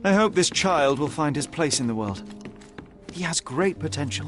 I hope this child will find his place in the world. He has great potential.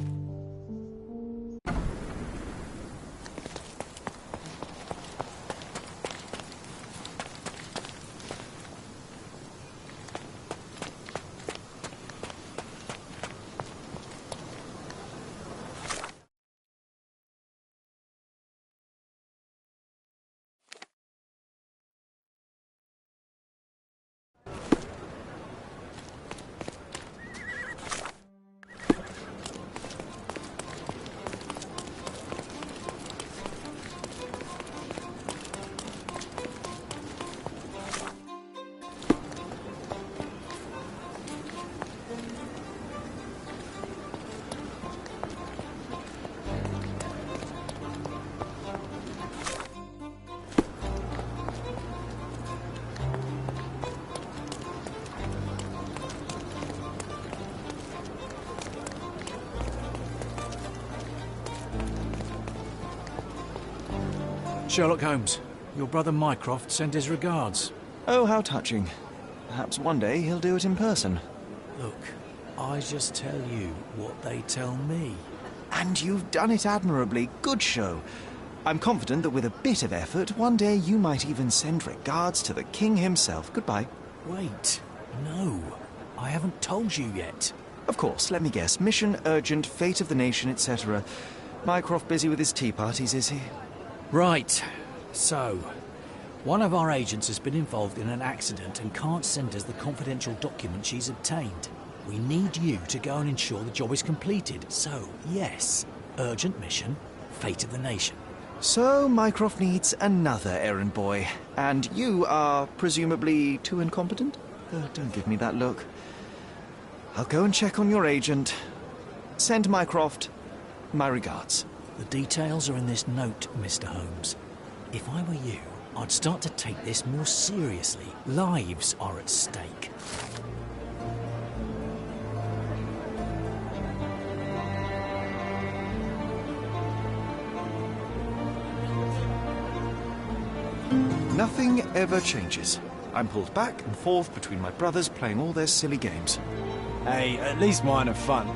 Sherlock Holmes, your brother Mycroft sent his regards. Oh, how touching. Perhaps one day he'll do it in person. Look, I just tell you what they tell me. And you've done it admirably. Good show. I'm confident that with a bit of effort, one day you might even send regards to the king himself. Goodbye. Wait, no. I haven't told you yet. Of course, let me guess. Mission urgent, fate of the nation, etc. Mycroft busy with his tea parties, is he? Right. So, one of our agents has been involved in an accident and can't send us the confidential document she's obtained. We need you to go and ensure the job is completed. So, yes, urgent mission, fate of the nation. So, Mycroft needs another errand boy. And you are presumably too incompetent? Don't give me that look. I'll go and check on your agent. Send Mycroft my regards. The details are in this note, Mr. Holmes. If I were you, I'd start to take this more seriously. Lives are at stake. Nothing ever changes. I'm pulled back and forth between my brothers playing all their silly games. Hey, at least mine are fun.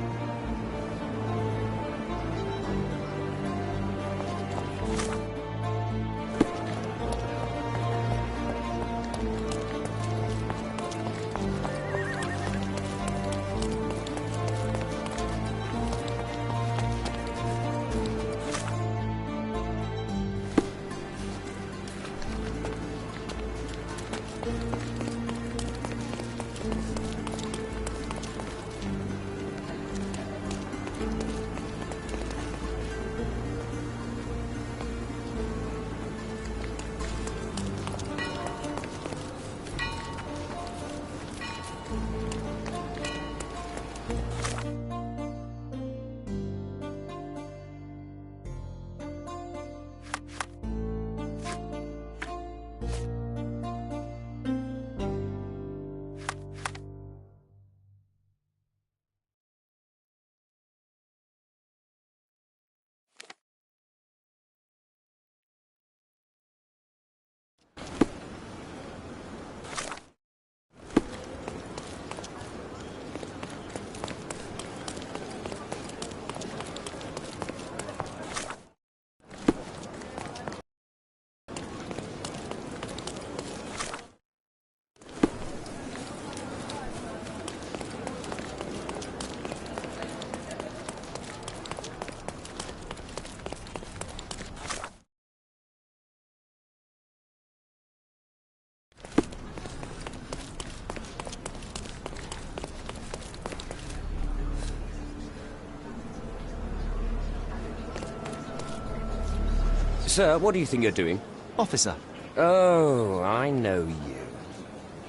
Sir, what do you think you're doing? Officer. Oh, I know you.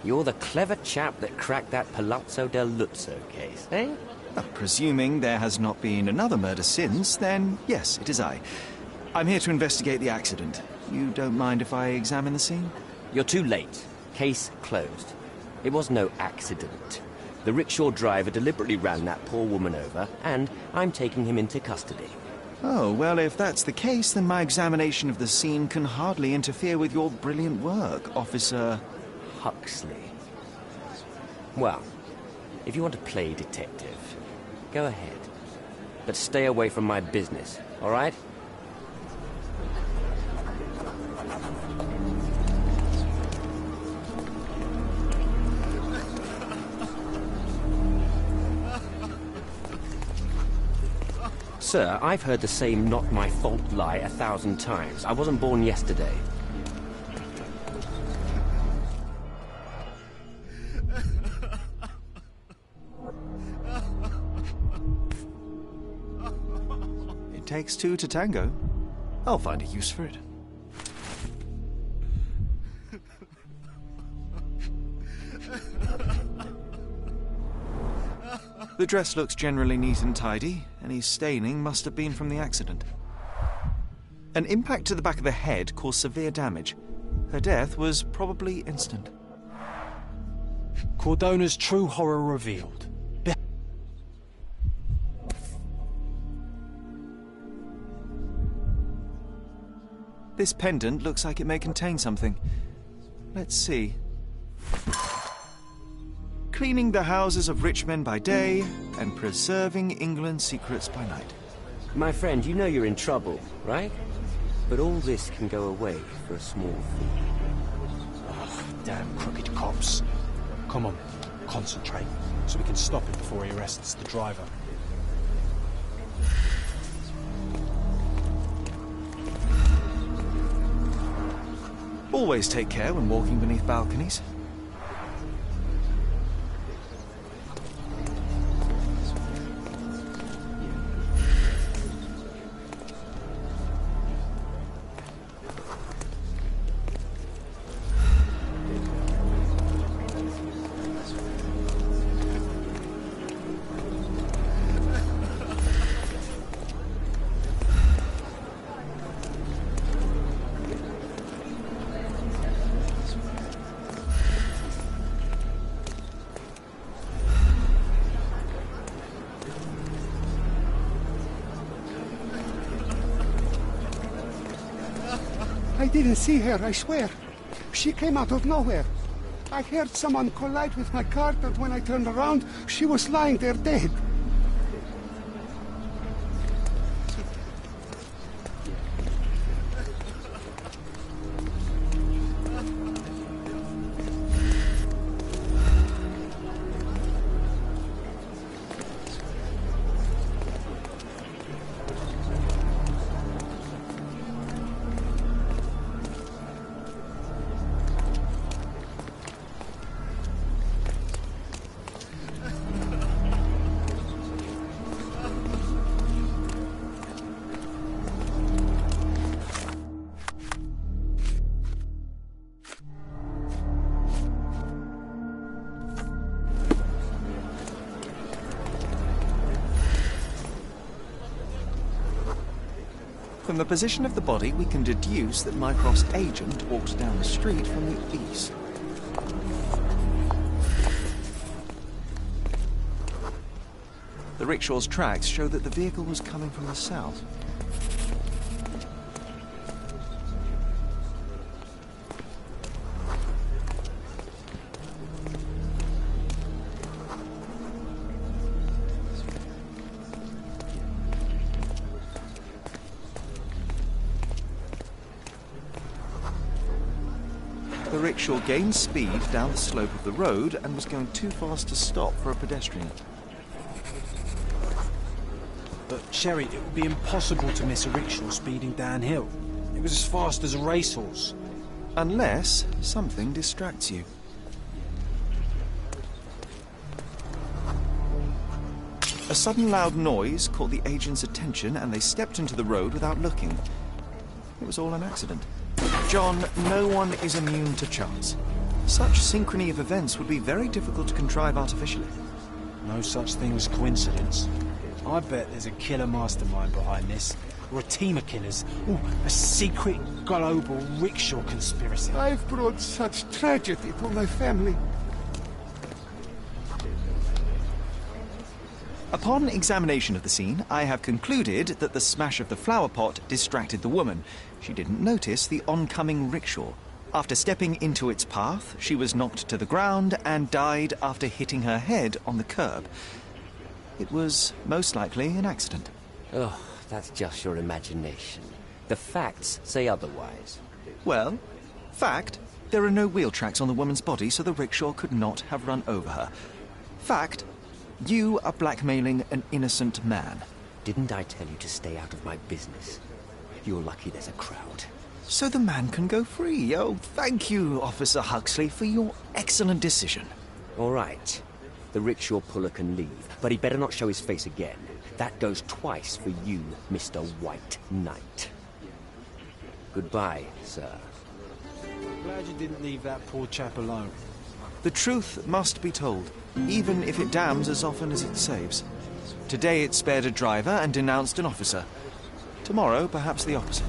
You're the clever chap that cracked that Palazzo del Luzzo case, eh? Presuming there has not been another murder since, then yes, it is I. I'm here to investigate the accident. You don't mind if I examine the scene? You're too late. Case closed. It was no accident. The rickshaw driver deliberately ran that poor woman over, and I'm taking him into custody. Oh, well, if that's the case, then my examination of the scene can hardly interfere with your brilliant work, Officer Huxley. Well, if you want to play detective, go ahead. But stay away from my business, all right? Sir, I've heard the same not my fault lie 1,000 times. I wasn't born yesterday. It takes two to tango. I'll find a use for it. The dress looks generally neat and tidy. Any staining must have been from the accident. An impact to the back of the head caused severe damage. Her death was probably instant. Cordona's true horror revealed. This pendant looks like it may contain something. Let's see. Cleaning the houses of rich men by day and preserving England's secrets by night. My friend, you know you're in trouble, right? But all this can go away for a small fee. Oh, damn crooked cops. Come on, concentrate, so we can stop him before he arrests the driver. Always take care when walking beneath balconies. I didn't see her, I swear. She came out of nowhere. I heard someone collide with my car, but when I turned around, she was lying there dead. From the position of the body, we can deduce that Mycroft's agent walked down the street from the east. The rickshaw's tracks show that the vehicle was coming from the south. The rickshaw gained speed down the slope of the road and was going too fast to stop for a pedestrian. But, Sherry, it would be impossible to miss a rickshaw speeding downhill. It was as fast as a racehorse. Unless something distracts you. A sudden loud noise caught the agent's attention and they stepped into the road without looking. It was all an accident. John, no one is immune to chance. Such synchrony of events would be very difficult to contrive artificially. No such thing as coincidence. I bet there's a killer mastermind behind this. Or a team of killers. Or a secret global rickshaw conspiracy. I've brought such tragedy to my family. Upon examination of the scene, I have concluded that the smash of the flower pot distracted the woman. She didn't notice the oncoming rickshaw. After stepping into its path, she was knocked to the ground and died after hitting her head on the curb. It was most likely an accident. Oh, that's just your imagination. The facts say otherwise. Well, fact, there are no wheel tracks on the woman's body, so the rickshaw could not have run over her. Fact, you are blackmailing an innocent man. Didn't I tell you to stay out of my business? You're lucky there's a crowd. So the man can go free. Oh, thank you, Officer Huxley, for your excellent decision. All right. The rickshaw puller can leave, but he better not show his face again. That goes twice for you, Mr. White Knight. Goodbye, sir. Glad you didn't leave that poor chap alone. The truth must be told, even if it damns as often as it saves. Today it spared a driver and denounced an officer. Tomorrow, perhaps the opposite.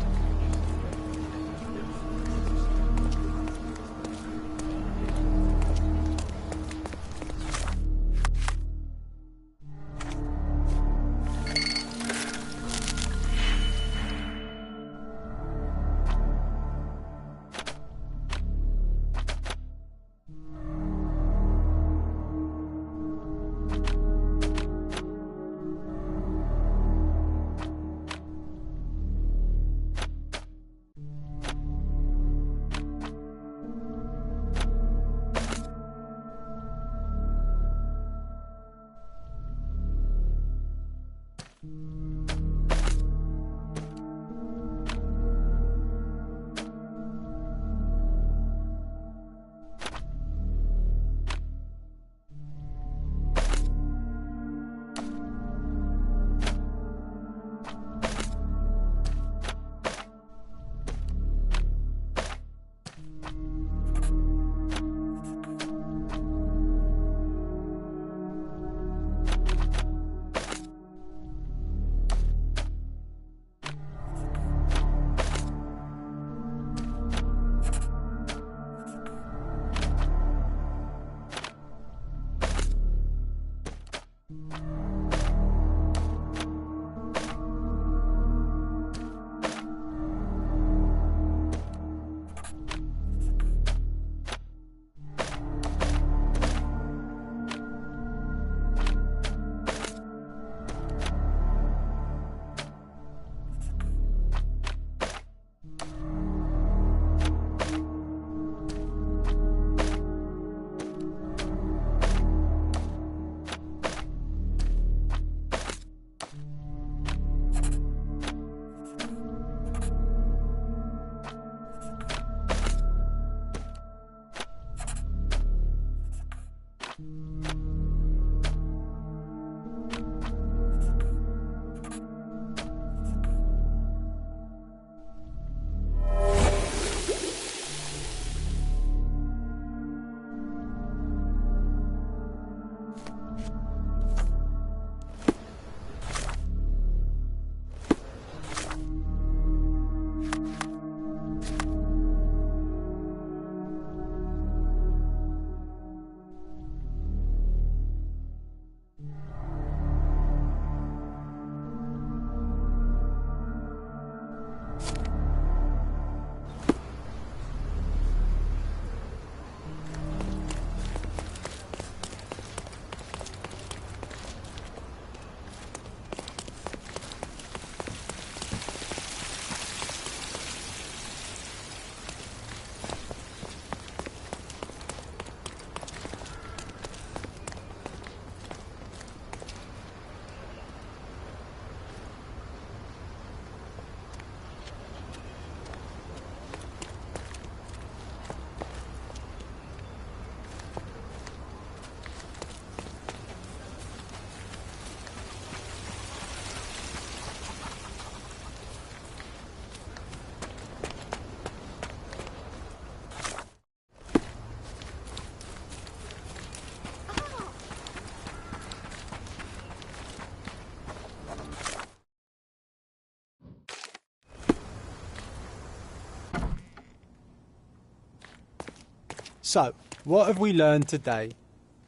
So, what have we learned today?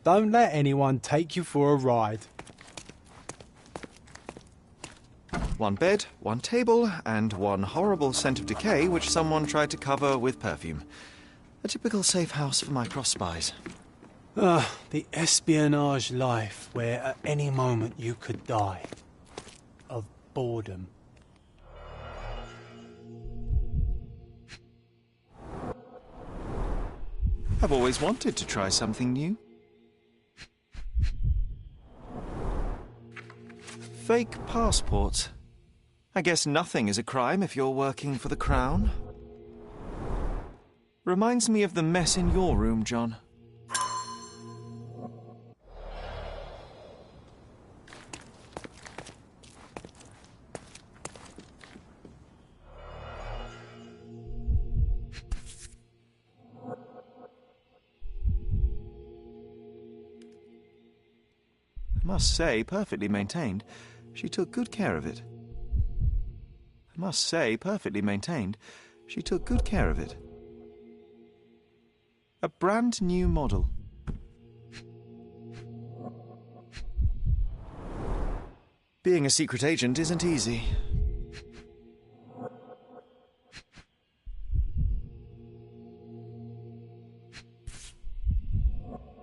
Don't let anyone take you for a ride. One bed, one table, and one horrible scent of decay which someone tried to cover with perfume. A typical safe house for Mycroft spies. The espionage life where at any moment you could die. Of boredom. I've always wanted to try something new. Fake passports. I guess nothing is a crime if you're working for the Crown. Reminds me of the mess in your room, John. I must say, perfectly maintained. She took good care of it. I must say, perfectly maintained. She took good care of it. A brand new model. Being a secret agent isn't easy.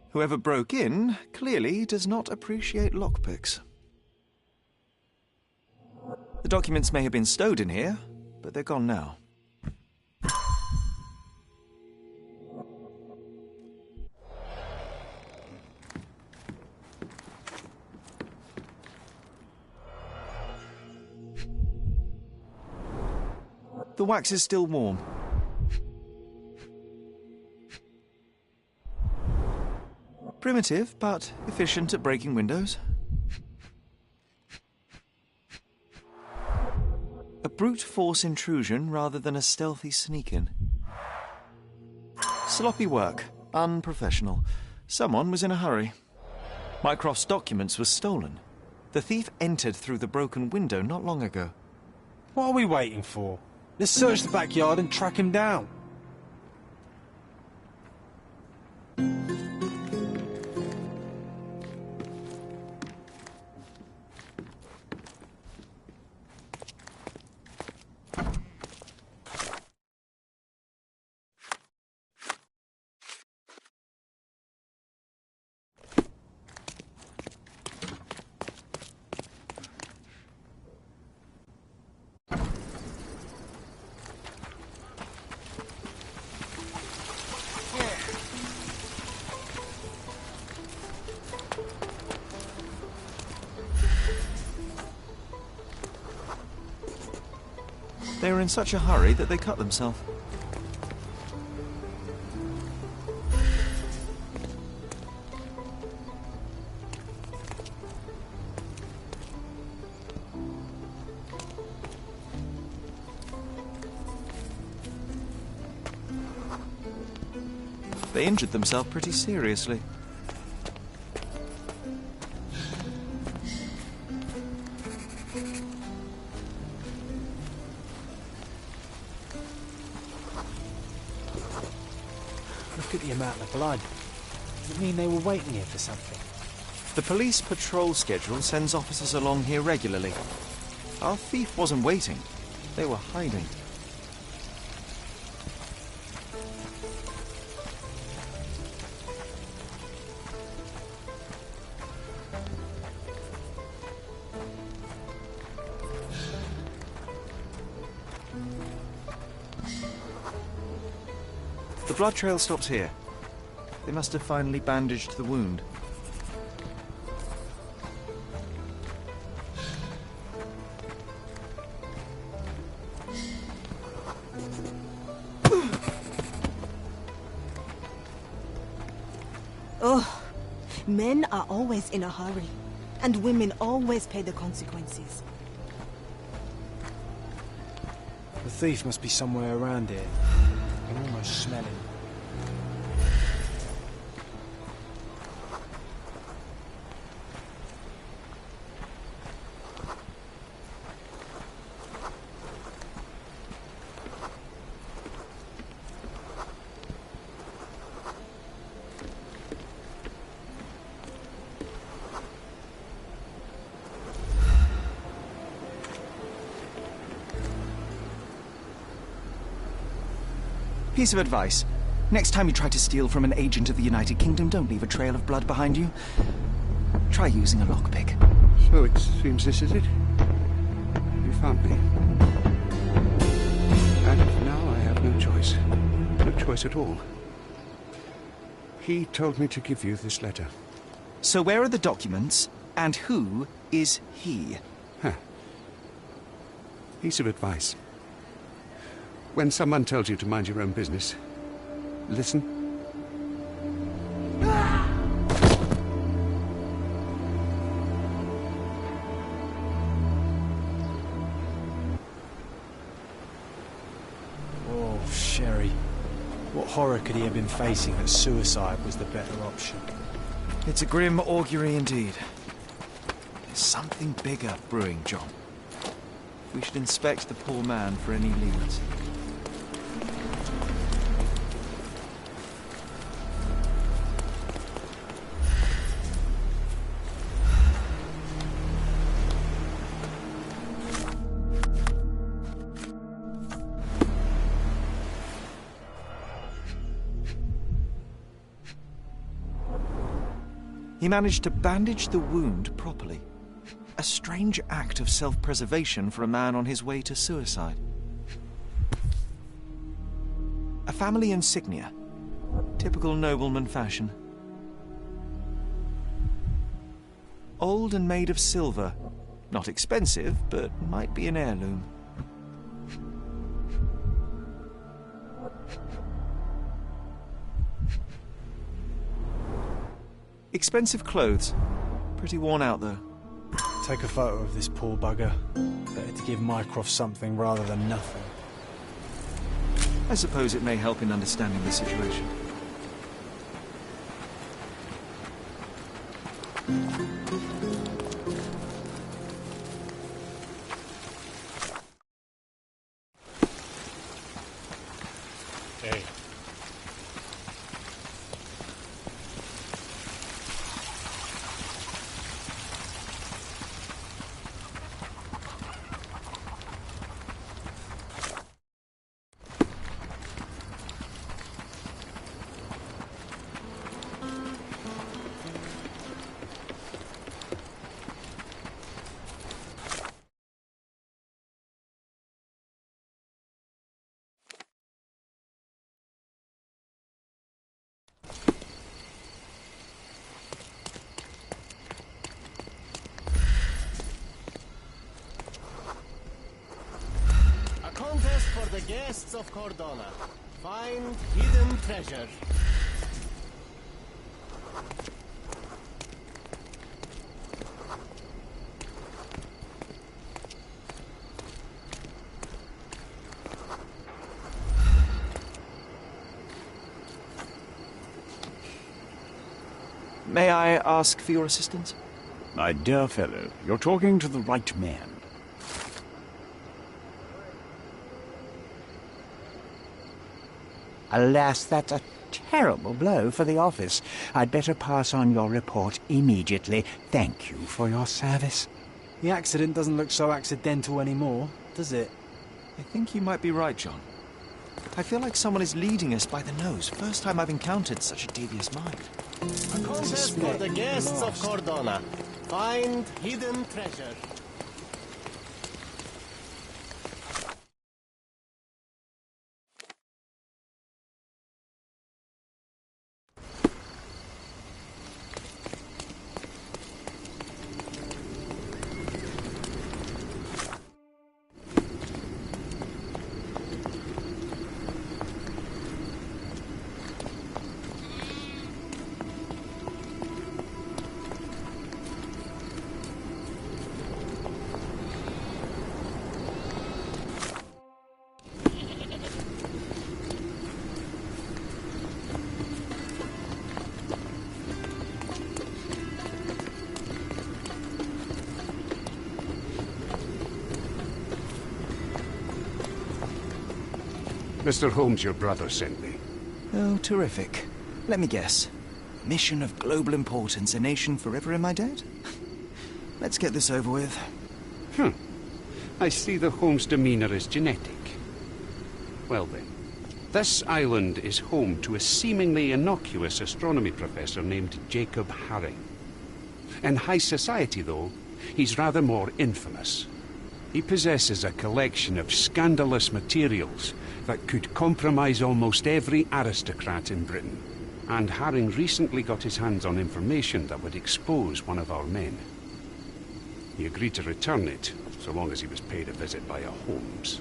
Whoever broke in clearly does not appreciate lockpicks. The documents may have been stowed in here, but they're gone now. The wax is still warm. Primitive, but efficient at breaking windows. A brute force intrusion rather than a stealthy sneak-in. Sloppy work. Unprofessional. Someone was in a hurry. Mycroft's documents were stolen. The thief entered through the broken window not long ago. What are we waiting for? Let's search the backyard and track him down. They were in such a hurry that they cut themselves. They injured themselves pretty seriously. Look at the amount of blood. Does it mean they were waiting here for something? The police patrol schedule sends officers along here regularly. Our thief wasn't waiting. They were hiding. The blood trail stops here. They must have finally bandaged the wound. Oh, men are always in a hurry, and women always pay the consequences. The thief must be somewhere around here. I can almost smell him. Piece of advice. Next time you try to steal from an agent of the United Kingdom, don't leave a trail of blood behind you. Try using a lockpick. So it seems this is it. You found me. And now I have no choice. No choice at all. He told me to give you this letter. So where are the documents, and who is he? Piece of advice. When someone tells you to mind your own business, listen. Oh, Sherry. What horror could he have been facing that suicide was the better option? It's a grim augury indeed. There's something bigger brewing, John. We should inspect the poor man for any leads. He managed to bandage the wound properly. A strange act of self-preservation for a man on his way to suicide. A family insignia. Typical nobleman fashion. Old and made of silver. Not expensive, but might be an heirloom. Expensive clothes. Pretty worn out, though. Take a photo of this poor bugger. Better to give Mycroft something rather than nothing. I suppose it may help in understanding the situation. Hey. Contest for the guests of Cordona. Find hidden treasure. May I ask for your assistance? My dear fellow, you're talking to the right man. Alas, that's a terrible blow for the office. I'd better pass on your report immediately. Thank you for your service. The accident doesn't look so accidental anymore, does it? I think you might be right, John. I feel like someone is leading us by the nose. First time I've encountered such a devious mind. A contest for the guests of Cordona. Find hidden treasure. Mr. Holmes, your brother sent me. Oh, terrific. Let me guess. Mission of global importance, a nation forever in my debt? Let's get this over with. I see the Holmes demeanor is genetic. Well then, This island is home to a seemingly innocuous astronomy professor named Jacob Haring. In high society, though, he's rather more infamous. He possesses a collection of scandalous materials that could compromise almost every aristocrat in Britain. And Haring recently got his hands on information that would expose one of our men. He agreed to return it, so long as he was paid a visit by a Holmes.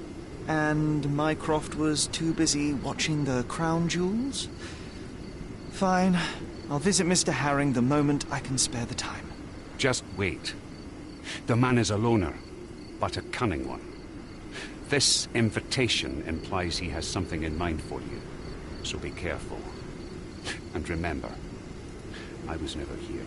And Mycroft was too busy watching the crown jewels? Fine. I'll visit Mr. Haring the moment I can spare the time. Just wait. The man is a loner, but a cunning one. This invitation implies he has something in mind for you, so be careful. And remember, I was never here.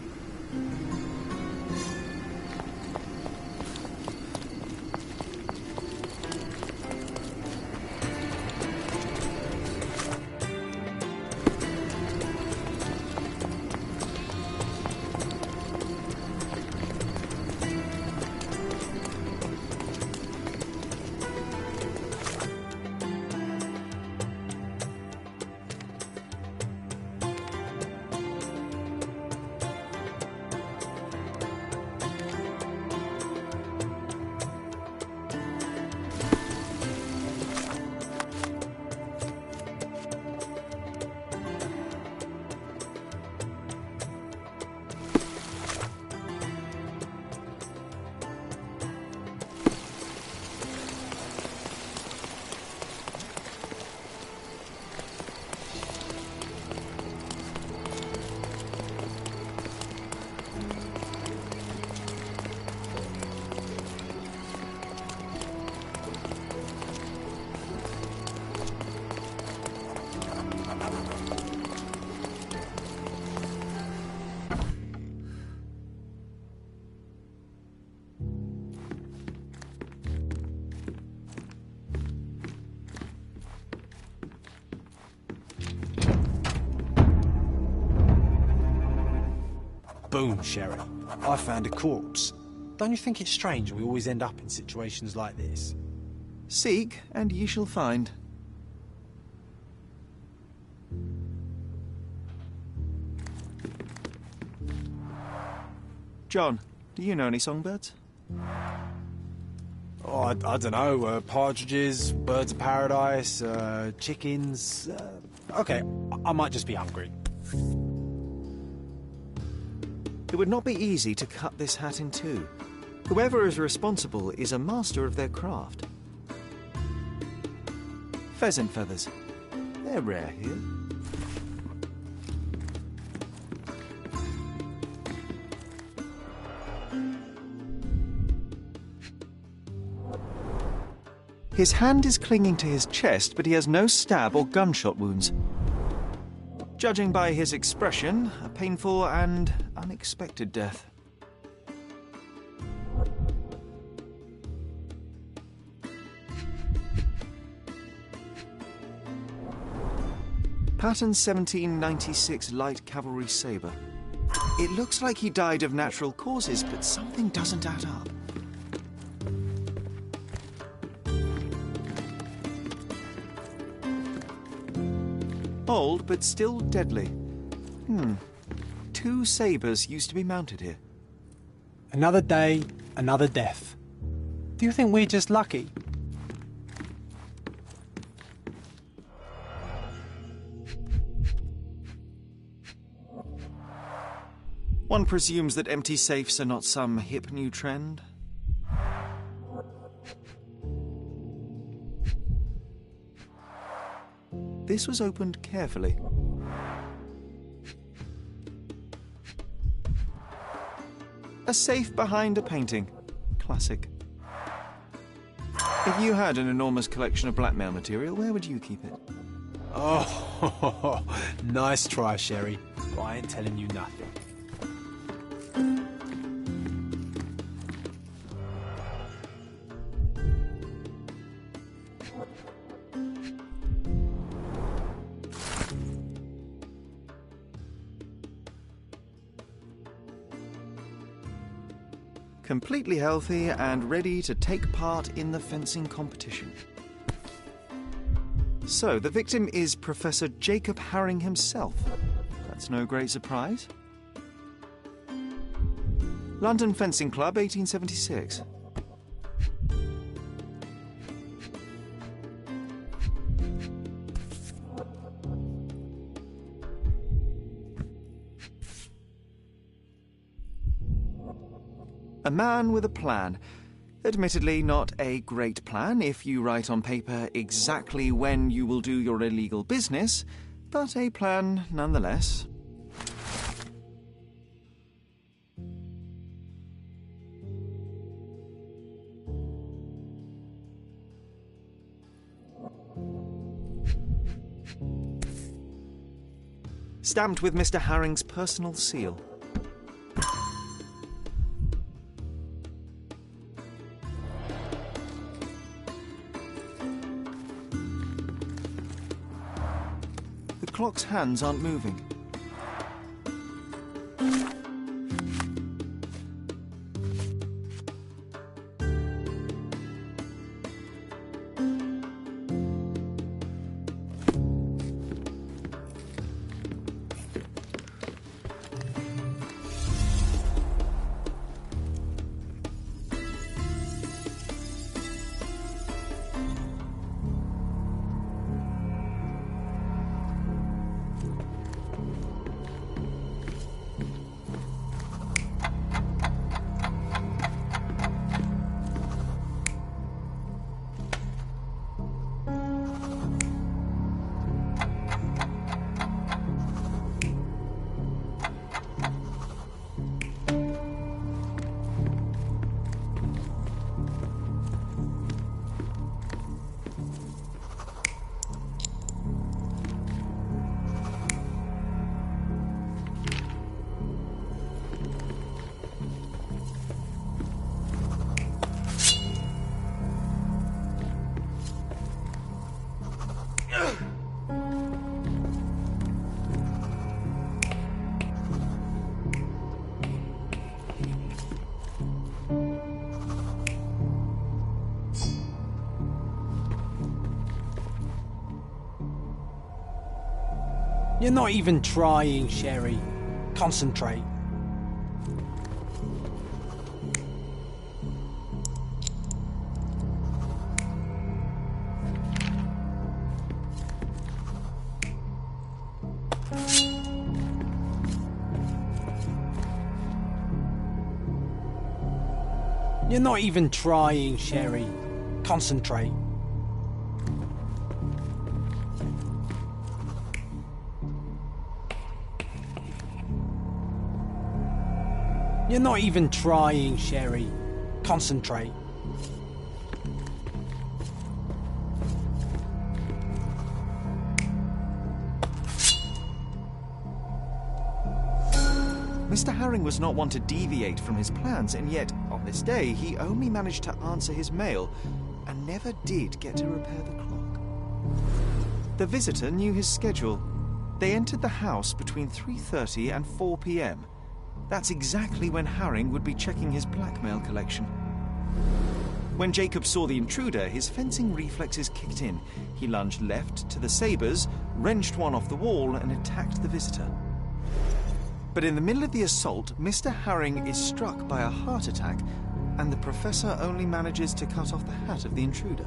Boom, Sherry. I found a corpse. Don't you think it's strange we always end up in situations like this? Seek, and ye shall find. John, do you know any songbirds? Oh, I don't know. Partridges, birds of paradise, chickens. Okay, I might just be hungry. It would not be easy to cut this hat in two. Whoever is responsible is a master of their craft. Pheasant feathers. They're rare here. His hand is clinging to his chest, but he has no stab or gunshot wounds. Judging by his expression, a painful and unexpected death. Pattern 1796 light cavalry sabre. It looks like he died of natural causes, but something doesn't add up. Old, but still deadly. Two sabres used to be mounted here. Another day, another death. Do you think we're just lucky? One presumes that empty safes are not some hip new trend. This was opened carefully. A safe behind a painting. Classic. If you had an enormous collection of blackmail material, where would you keep it? Oh, nice try, Sherry. But I ain't telling you nothing. Completely healthy and ready to take part in the fencing competition. So, the victim is Professor Jacob Haring himself. That's no great surprise. London Fencing Club, 1876. A man with a plan. Admittedly, not a great plan if you write on paper exactly when you will do your illegal business, but a plan nonetheless. Stamped with Mr. Haring's personal seal. The clock's hands aren't moving. You're not even trying, Sherry. Concentrate. You're not even trying, Sherry. Concentrate. You're not even trying, Sherry. Concentrate. Mr. Haring was not one to deviate from his plans, and yet, on this day, he only managed to answer his mail and never did get to repair the clock. The visitor knew his schedule. They entered the house between 3:30 and 4 p.m. That's exactly when Haring would be checking his blackmail collection. When Jacob saw the intruder, his fencing reflexes kicked in. He lunged left to the sabres, wrenched one off the wall, and attacked the visitor. But in the middle of the assault, Mr. Haring is struck by a heart attack, and the professor only manages to cut off the hat of the intruder.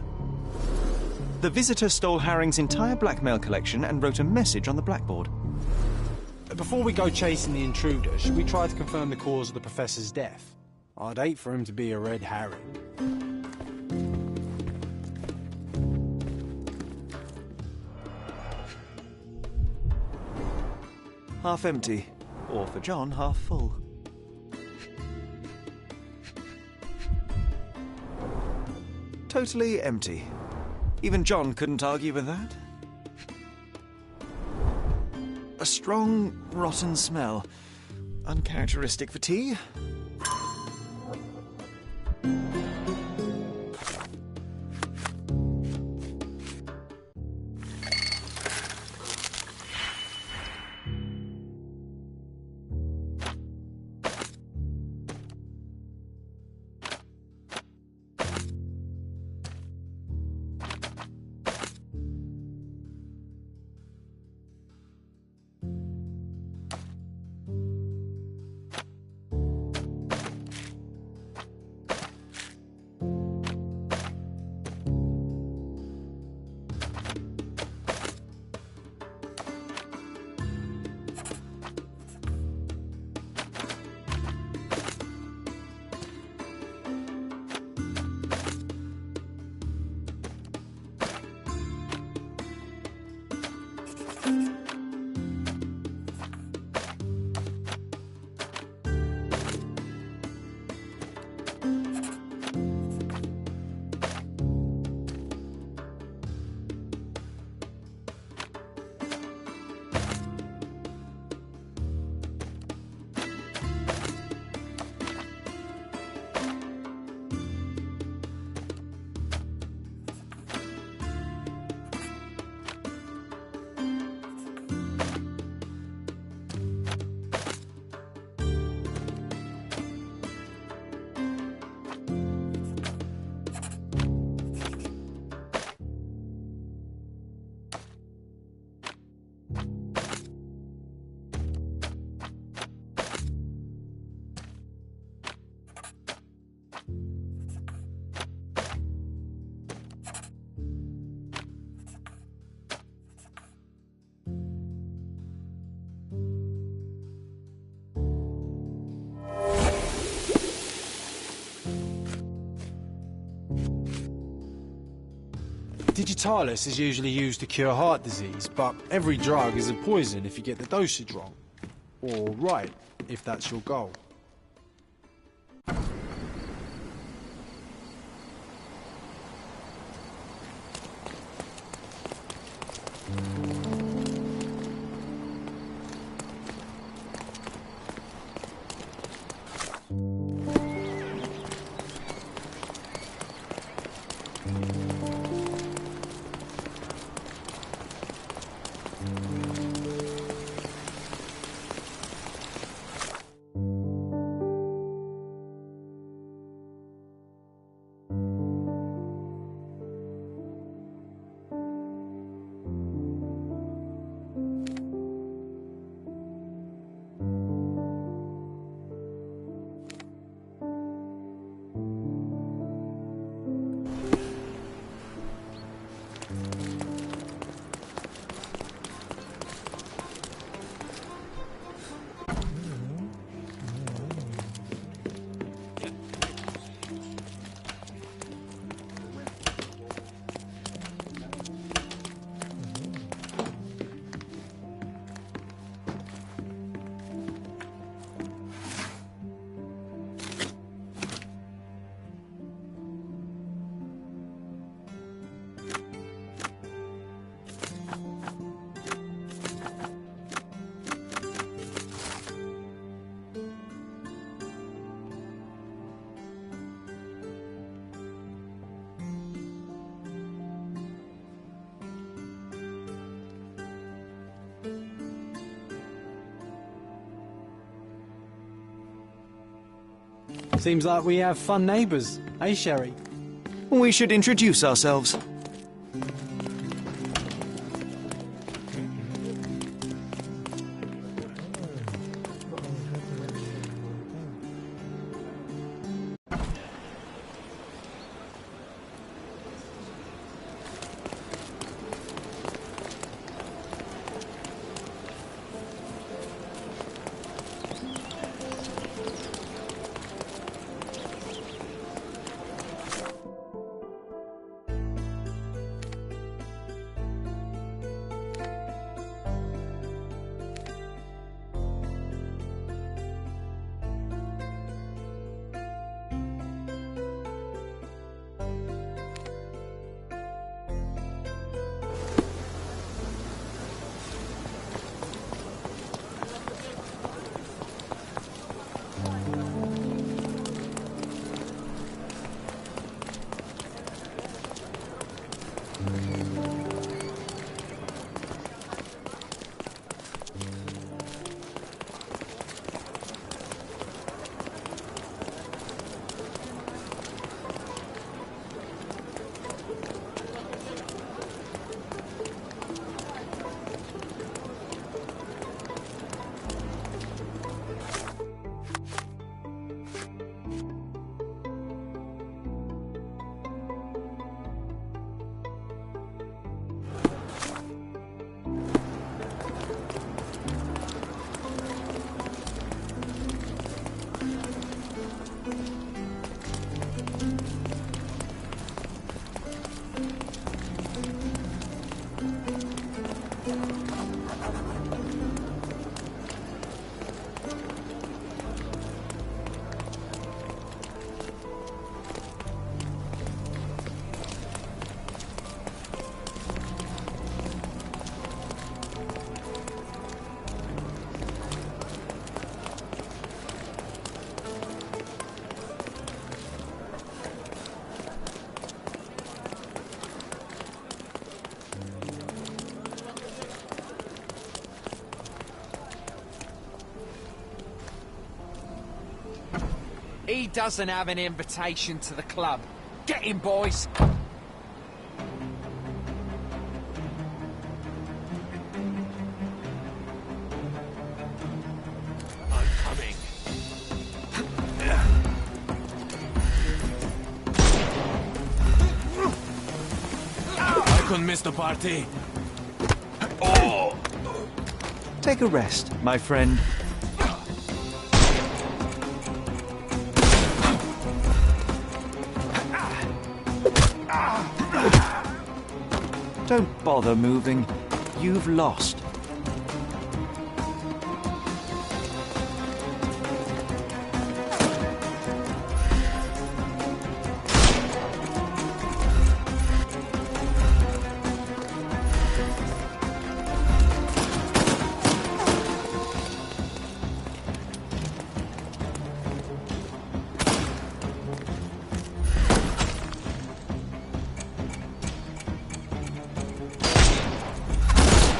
The visitor stole Haring's entire blackmail collection and wrote a message on the blackboard. Before we go chasing the intruder, should we try to confirm the cause of the professor's death? I'd hate for him to be a red herring. Half empty, or for John, half full. Totally empty. Even John couldn't argue with that. A strong, rotten smell. Uncharacteristic for tea. digitalis is usually used to cure heart disease, but every drug is a poison if you get the dosage wrong. Or right, if that's your goal. Seems like we have fun neighbours, eh, Sherry? We should introduce ourselves. He doesn't have an invitation to the club. Get him, boys! I'm coming. I couldn't miss the party. Oh! Take a rest, my friend. Don't bother moving. You've lost.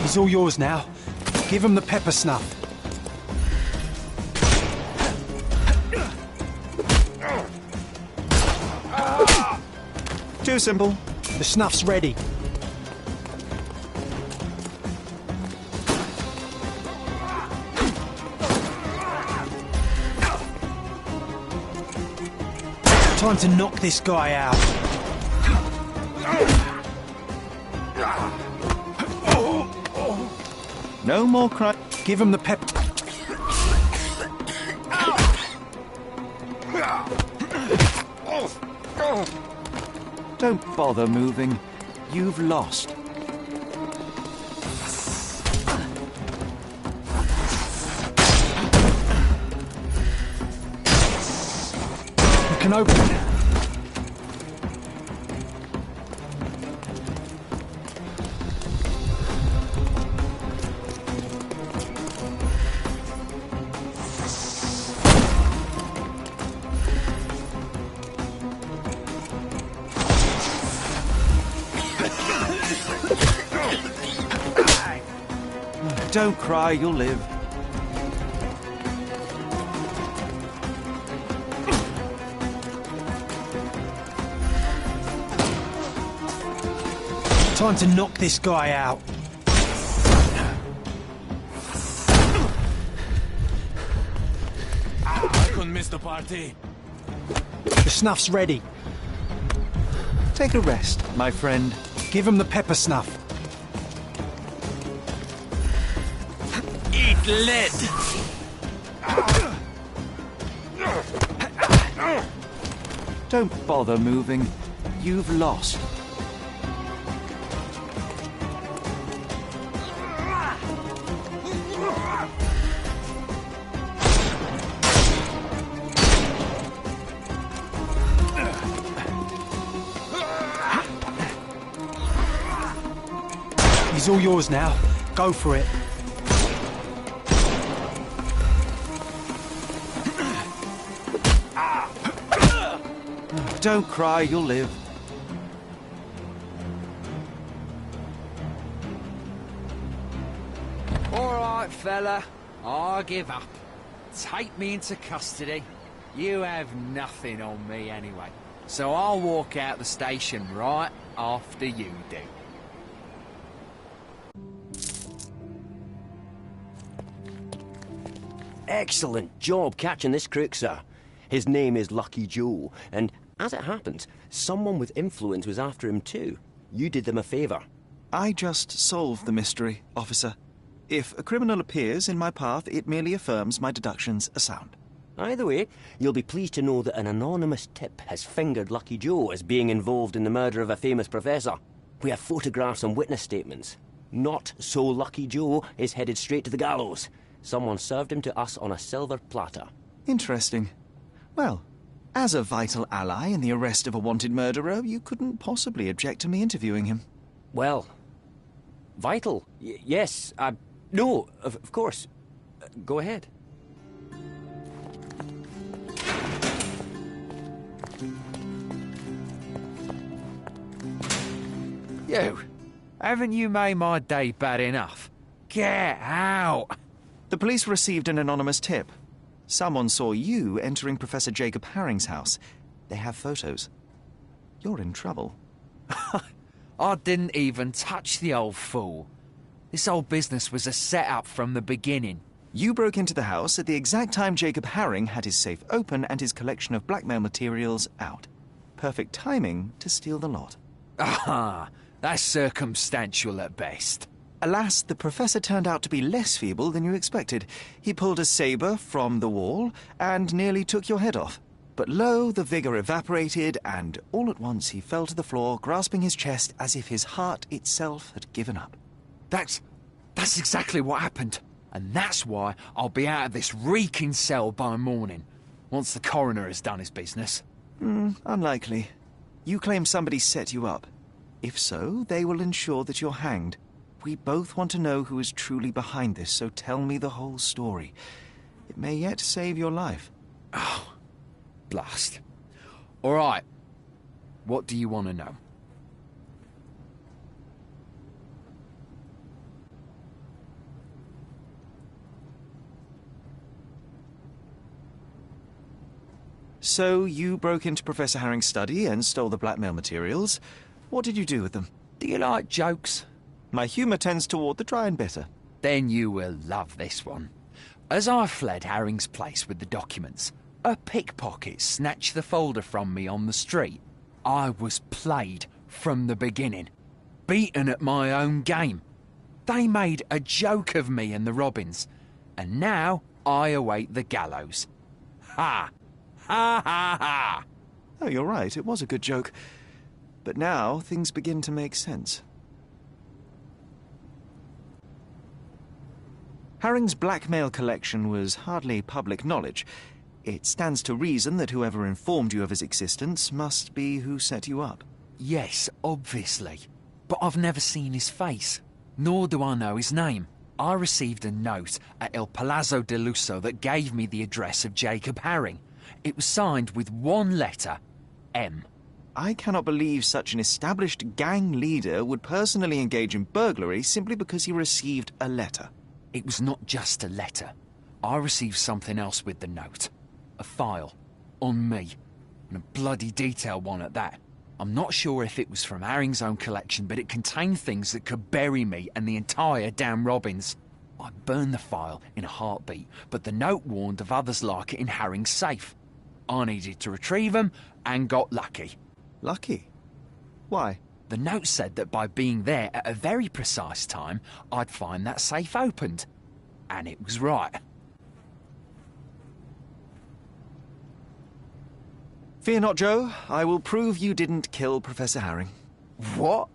He's all yours now. Give him the pepper snuff. Too simple. The snuff's ready. Time to knock this guy out. No more cry. Give him the pepper. Don't bother moving. You've lost. You can open it. Don't cry, you'll live. Time to knock this guy out. I couldn't miss the party. The snuff's ready. Take a rest, my friend. Give him the pepper snuff. Eat lead! Don't bother moving. You've lost. He's all yours now. Go for it. Don't cry, you'll live. All right, fella. I give up. Take me into custody. You have nothing on me anyway. So I'll walk out the station right after you do. Excellent job catching this crook, sir. His name is Lucky Joe, and as it happens, someone with influence was after him too. You did them a favour. I just solved the mystery, officer. If a criminal appears in my path, it merely affirms my deductions are sound. Either way, you'll be pleased to know that an anonymous tip has fingered Lucky Joe as being involved in the murder of a famous professor. We have photographs and witness statements. Not so Lucky Joe is headed straight to the gallows. Someone served him to us on a silver platter. Interesting. Well, as a vital ally in the arrest of a wanted murderer, you couldn't possibly object to me interviewing him. Well, vital? Yes, no, of course. Go ahead. You, haven't you made my day bad enough? Get out! The police received an anonymous tip. Someone saw you entering Professor Jacob Haring's house. They have photos. You're in trouble. I didn't even touch the old fool. This whole business was a setup from the beginning. You broke into the house at the exact time Jacob Haring had his safe open and his collection of blackmail materials out. Perfect timing to steal the lot. Ah, that's circumstantial at best. Alas, the professor turned out to be less feeble than you expected. He pulled a saber from the wall and nearly took your head off. But lo, the vigour evaporated, and all at once he fell to the floor, grasping his chest as if his heart itself had given up. That's exactly what happened. And that's why I'll be out of this reeking cell by morning, once the coroner has done his business. Unlikely. You claim somebody set you up. If so, they will ensure that you're hanged. We both want to know who is truly behind this, so tell me the whole story. It may yet save your life. Oh, blast. All right. What do you want to know? So you broke into Professor Herring's study and stole the blackmail materials. What did you do with them? Do you like jokes? My humour tends toward the dry and bitter. Then you will love this one. As I fled Herring's place with the documents, a pickpocket snatched the folder from me on the street. I was played from the beginning, beaten at my own game. They made a joke of me and the Robins, and now I await the gallows. Ha! Ha ha ha! Oh, you're right, it was a good joke. But now things begin to make sense. Herring's blackmail collection was hardly public knowledge. It stands to reason that whoever informed you of his existence must be who set you up. Yes, obviously. But I've never seen his face, nor do I know his name. I received a note at El Palazzo de Lusso that gave me the address of Jacob Herring. It was signed with one letter, M. I cannot believe such an established gang leader would personally engage in burglary simply because he received a letter. It was not just a letter. I received something else with the note. A file. On me. And a bloody detailed one at that. I'm not sure if it was from Herring's own collection, but it contained things that could bury me and the entire damn Robins. I burned the file in a heartbeat, but the note warned of others like it in Herring's safe. I needed to retrieve them, and got lucky. Lucky? Why? The note said that by being there at a very precise time, I'd find that safe opened. And it was right. Fear not, Joe. I will prove you didn't kill Professor Herring. What?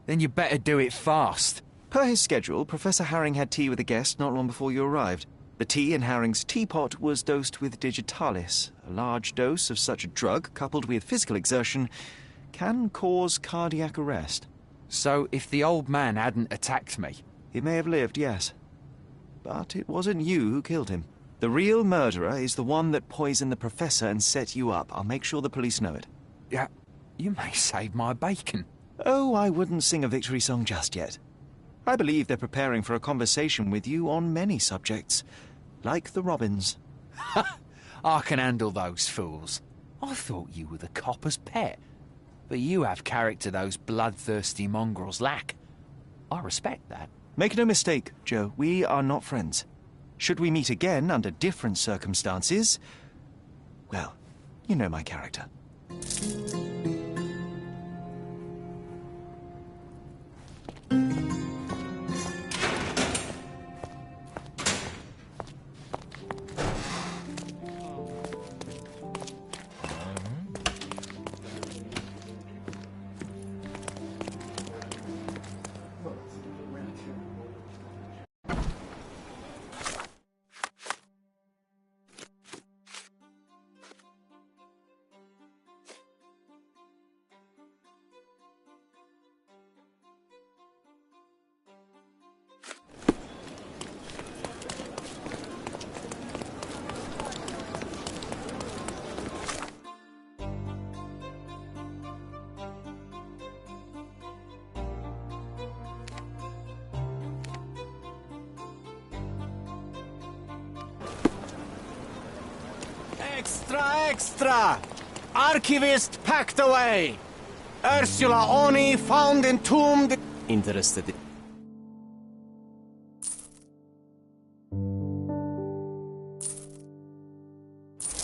Then you better do it fast. Per his schedule, Professor Herring had tea with a guest not long before you arrived. The tea in Herring's teapot was dosed with digitalis. A large dose of such a drug, coupled with physical exertion, can cause cardiac arrest. So if the old man hadn't attacked me... He may have lived, yes. But it wasn't you who killed him. The real murderer is the one that poisoned the professor and set you up. I'll make sure the police know it. Yeah, you may save my bacon. Oh, I wouldn't sing a victory song just yet. I believe they're preparing for a conversation with you on many subjects, like the Robins. I can handle those fools. I thought you were the copper's pet. But you have character those bloodthirsty mongrels lack. I respect that. Make no mistake, Joe, we are not friends. Should we meet again under different circumstances, well, you know my character. Extra, extra! Archivist packed away! Ursula Oni found entombed... Interested.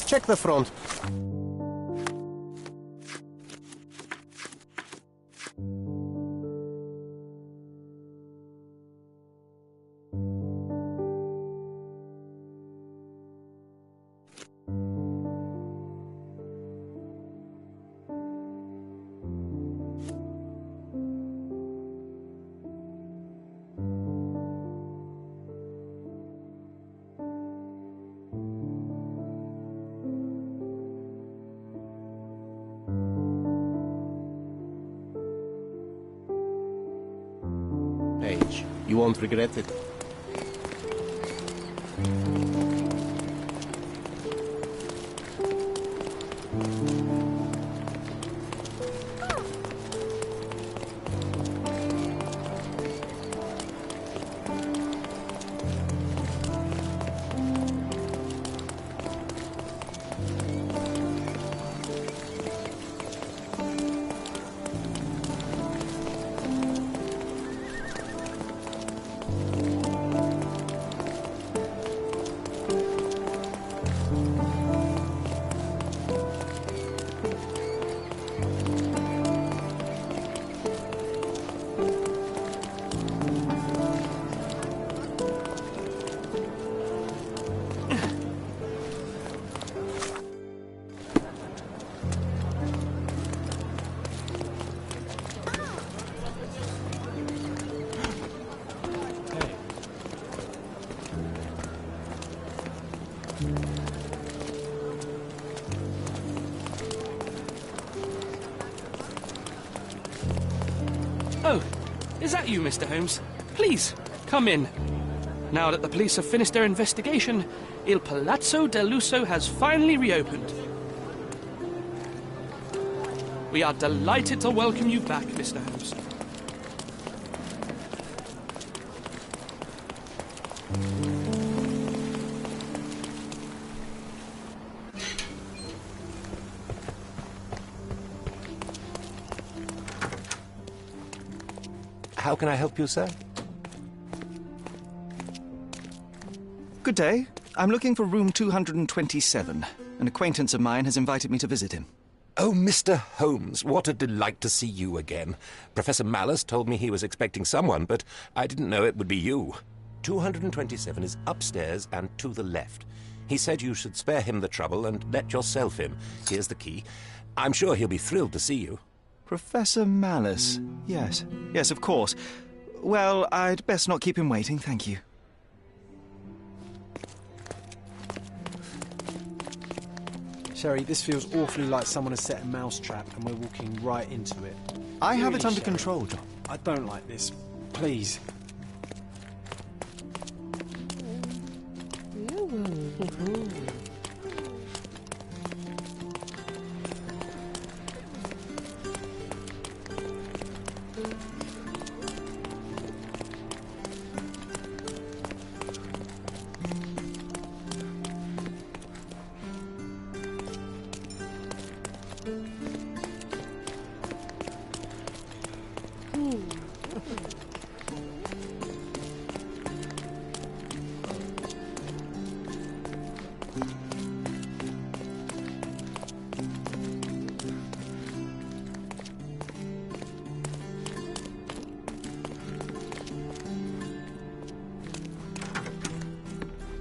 Check the front. You won't regret it. Oh, is that you, Mr. Holmes? Please, come in. Now that the police have finished their investigation, Il Palazzo del Lusso has finally reopened. We are delighted to welcome you back, Mr. Holmes. How can I help you, sir? Good day. I'm looking for room 227. An acquaintance of mine has invited me to visit him. Oh, Mr. Holmes, what a delight to see you again. Professor Malice told me he was expecting someone, but I didn't know it would be you. 227 is upstairs and to the left. He said you should spare him the trouble and let yourself in. Here's the key. I'm sure he'll be thrilled to see you. Professor Malice. Yes. Yes, of course. Well, I'd best not keep him waiting, thank you. Sherry, this feels awfully like someone has set a mousetrap and we're walking right into it. I have it Really, under Sherry? control, John. I don't like this. Please.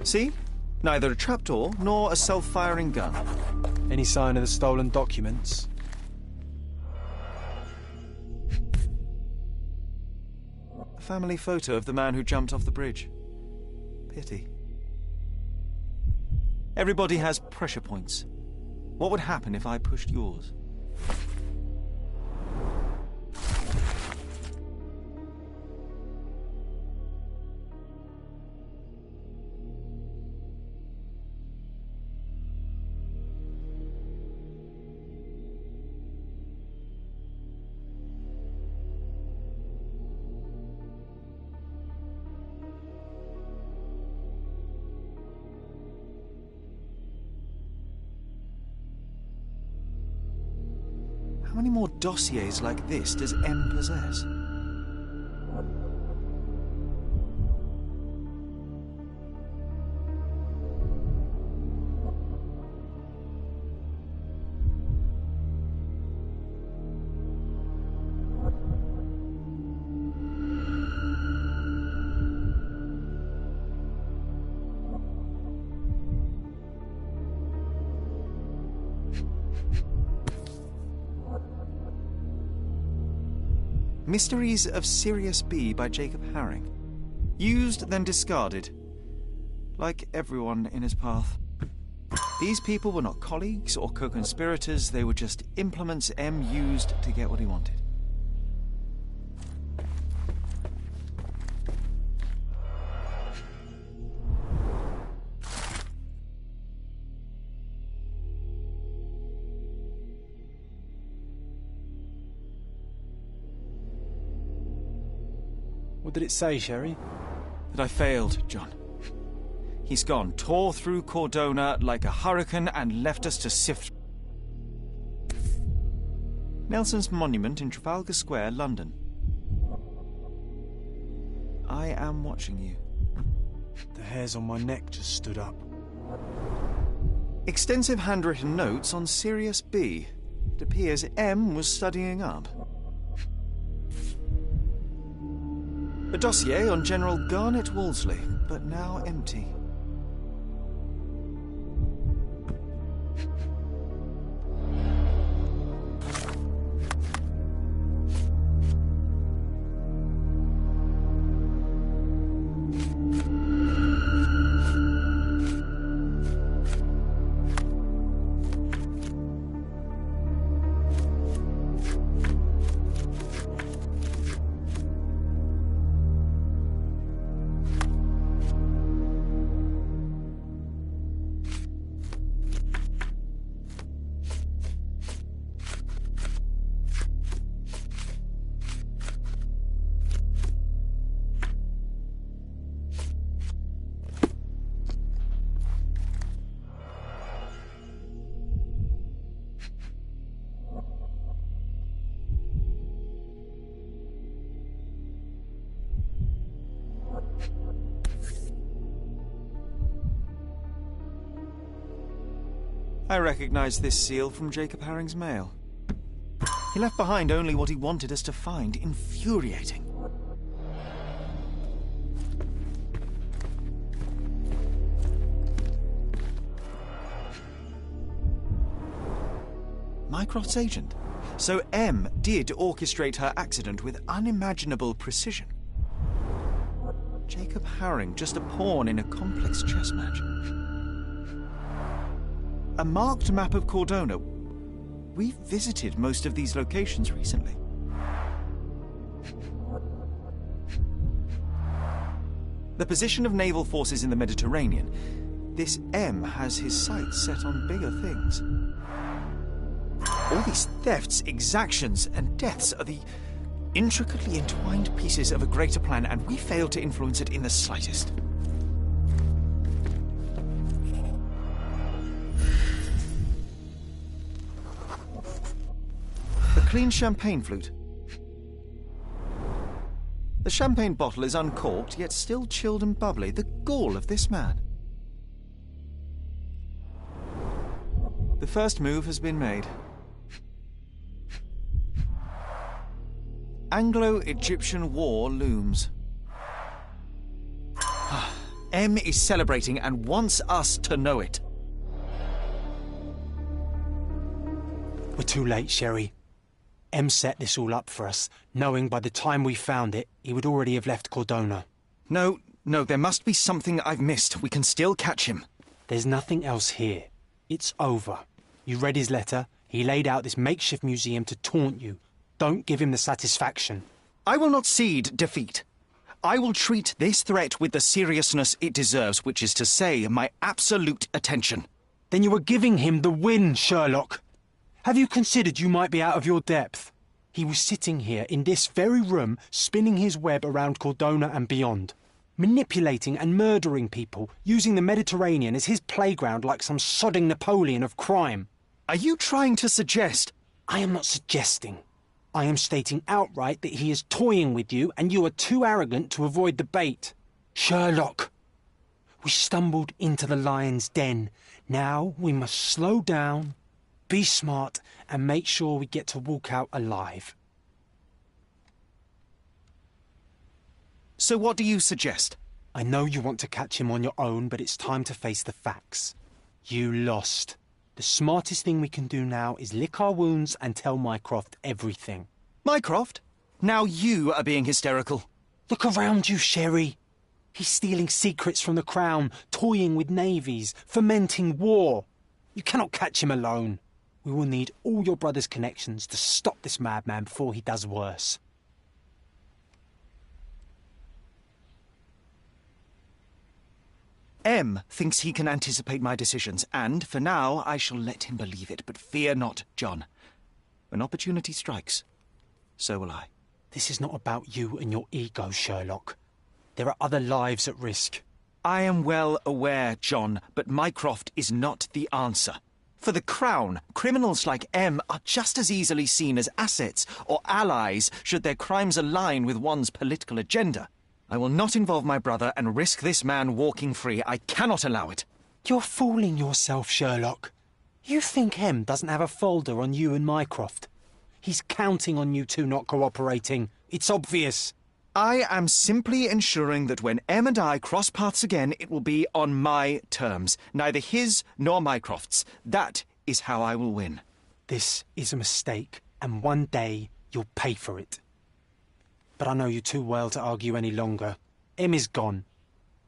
See? Neither a trapdoor nor a self-firing gun. Any sign of the stolen documents? A family photo of the man who jumped off the bridge. Pity. Everybody has pressure points. What would happen if I pushed yours? How many more dossiers like this does M possess? Mysteries of Sirius B by Jacob Haring. Used, then discarded. Like everyone in his path. These people were not colleagues or co-conspirators, they were just implements M used to get what he wanted. What did it say, Sherry? That I failed, John. He's gone, tore through Cordona like a hurricane and left us to sift. Nelson's monument in Trafalgar Square, London. I am watching you. The hairs on my neck just stood up. Extensive handwritten notes on Sirius B. It appears M was studying up. A dossier on General Garnet Wolseley, but now empty. I recognize this seal from Jacob Haring's mail. He left behind only what he wanted us to find. Infuriating. Mycroft's agent. So M did orchestrate her accident with unimaginable precision. Jacob Haring, just a pawn in a complex chess match. A marked map of Cordona. We've visited most of these locations recently. The position of naval forces in the Mediterranean. This M has his sights set on bigger things. All these thefts, exactions, and deaths are the intricately entwined pieces of a greater plan, and we fail to influence it in the slightest. Clean champagne flute. The champagne bottle is uncorked, yet still chilled and bubbly. The gall of this man. The first move has been made. Anglo-Egyptian war looms. M is celebrating and wants us to know it. We're too late, Sherry. M set this all up for us, knowing by the time we found it, he would already have left Cordona. No, there must be something I've missed. We can still catch him. There's nothing else here. It's over. You read his letter. He laid out this makeshift museum to taunt you. Don't give him the satisfaction. I will not cede defeat. I will treat this threat with the seriousness it deserves, which is to say, my absolute attention. Then you are giving him the win, Sherlock. Have you considered you might be out of your depth? He was sitting here in this very room, spinning his web around Cordona and beyond, manipulating and murdering people, using the Mediterranean as his playground like some sodding Napoleon of crime. Are you trying to suggest? I am not suggesting. I am stating outright that he is toying with you and you are too arrogant to avoid the bait. Sherlock, we stumbled into the lion's den. Now we must slow down, be smart, and make sure we get to walk out alive. So what do you suggest? I know you want to catch him on your own, but it's time to face the facts. You lost. The smartest thing we can do now is lick our wounds and tell Mycroft everything. Mycroft? Now you are being hysterical. Look around you, Sherry. He's stealing secrets from the Crown, toying with navies, fomenting war. You cannot catch him alone. We will need all your brother's connections to stop this madman before he does worse. M thinks he can anticipate my decisions, and for now I shall let him believe it. But fear not, John. When opportunity strikes, so will I. This is not about you and your ego, Sherlock. There are other lives at risk. I am well aware, John, but Mycroft is not the answer. For the Crown, criminals like M are just as easily seen as assets or allies should their crimes align with one's political agenda. I will not involve my brother and risk this man walking free. I cannot allow it. You're fooling yourself, Sherlock. You think M doesn't have a folder on you and Mycroft? He's counting on you two not cooperating. It's obvious. I am simply ensuring that when M and I cross paths again, it will be on my terms. Neither his nor Mycroft's. That is how I will win. This is a mistake, and one day you'll pay for it. But I know you too well to argue any longer. M is gone.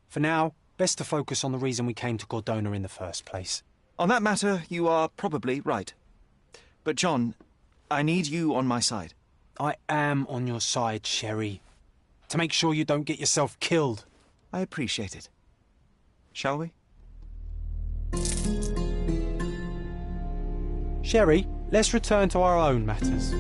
For now, best to focus on the reason we came to Cordona in the first place. On that matter, you are probably right. But John, I need you on my side. I am on your side, Sherry. To make sure you don't get yourself killed. I appreciate it. Shall we? Sherry, let's return to our own matters.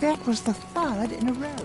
That was the third in a row.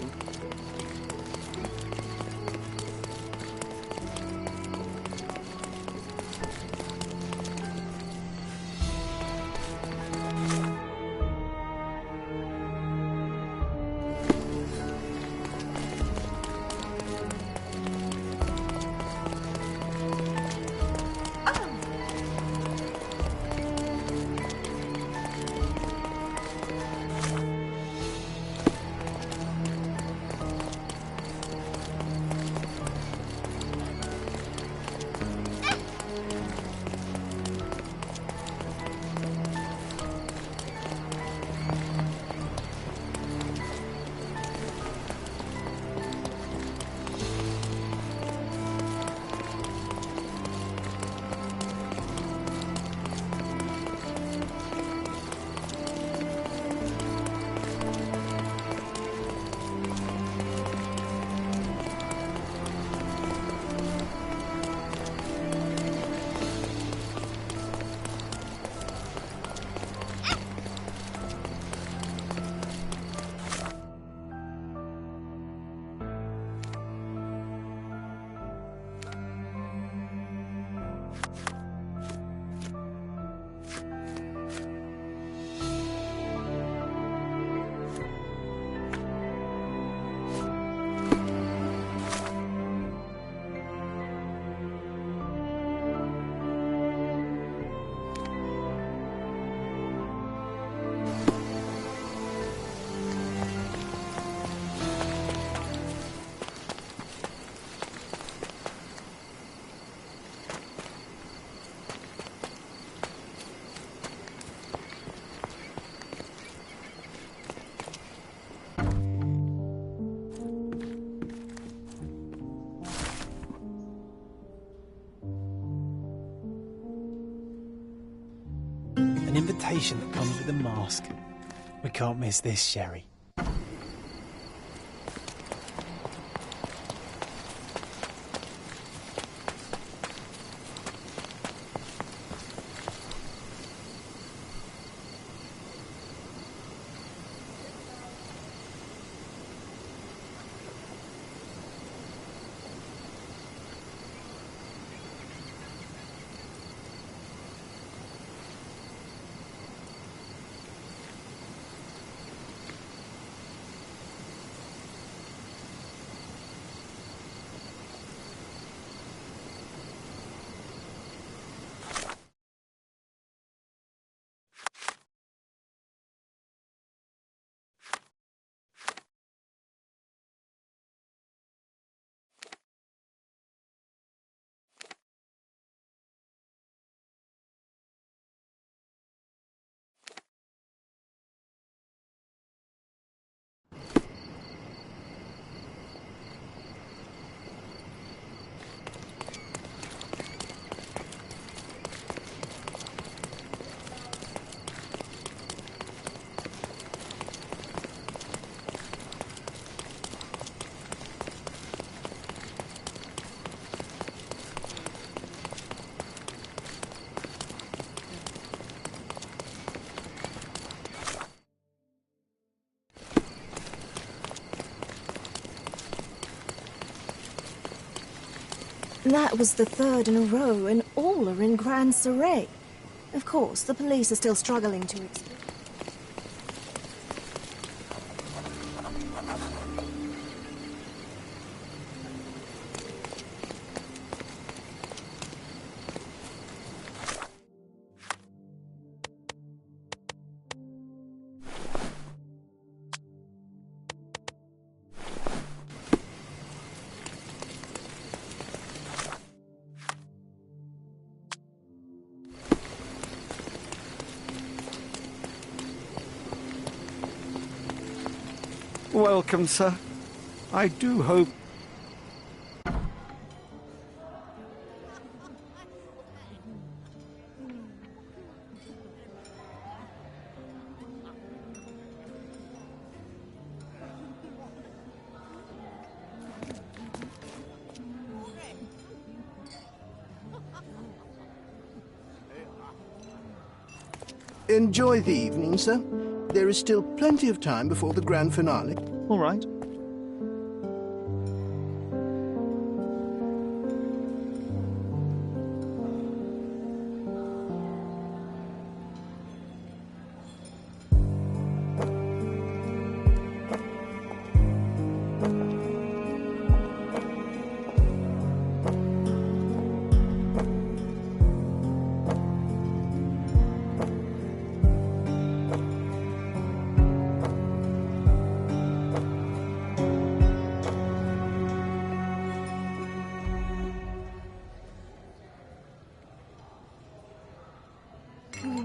An invitation that comes with a mask. We can't miss this, Sherry. That was the third in a row, and all are in grand array. Of course, the police are still struggling to explain. Welcome, sir. I do hope... Enjoy the evening, sir. There is still plenty of time before the grand finale. All right.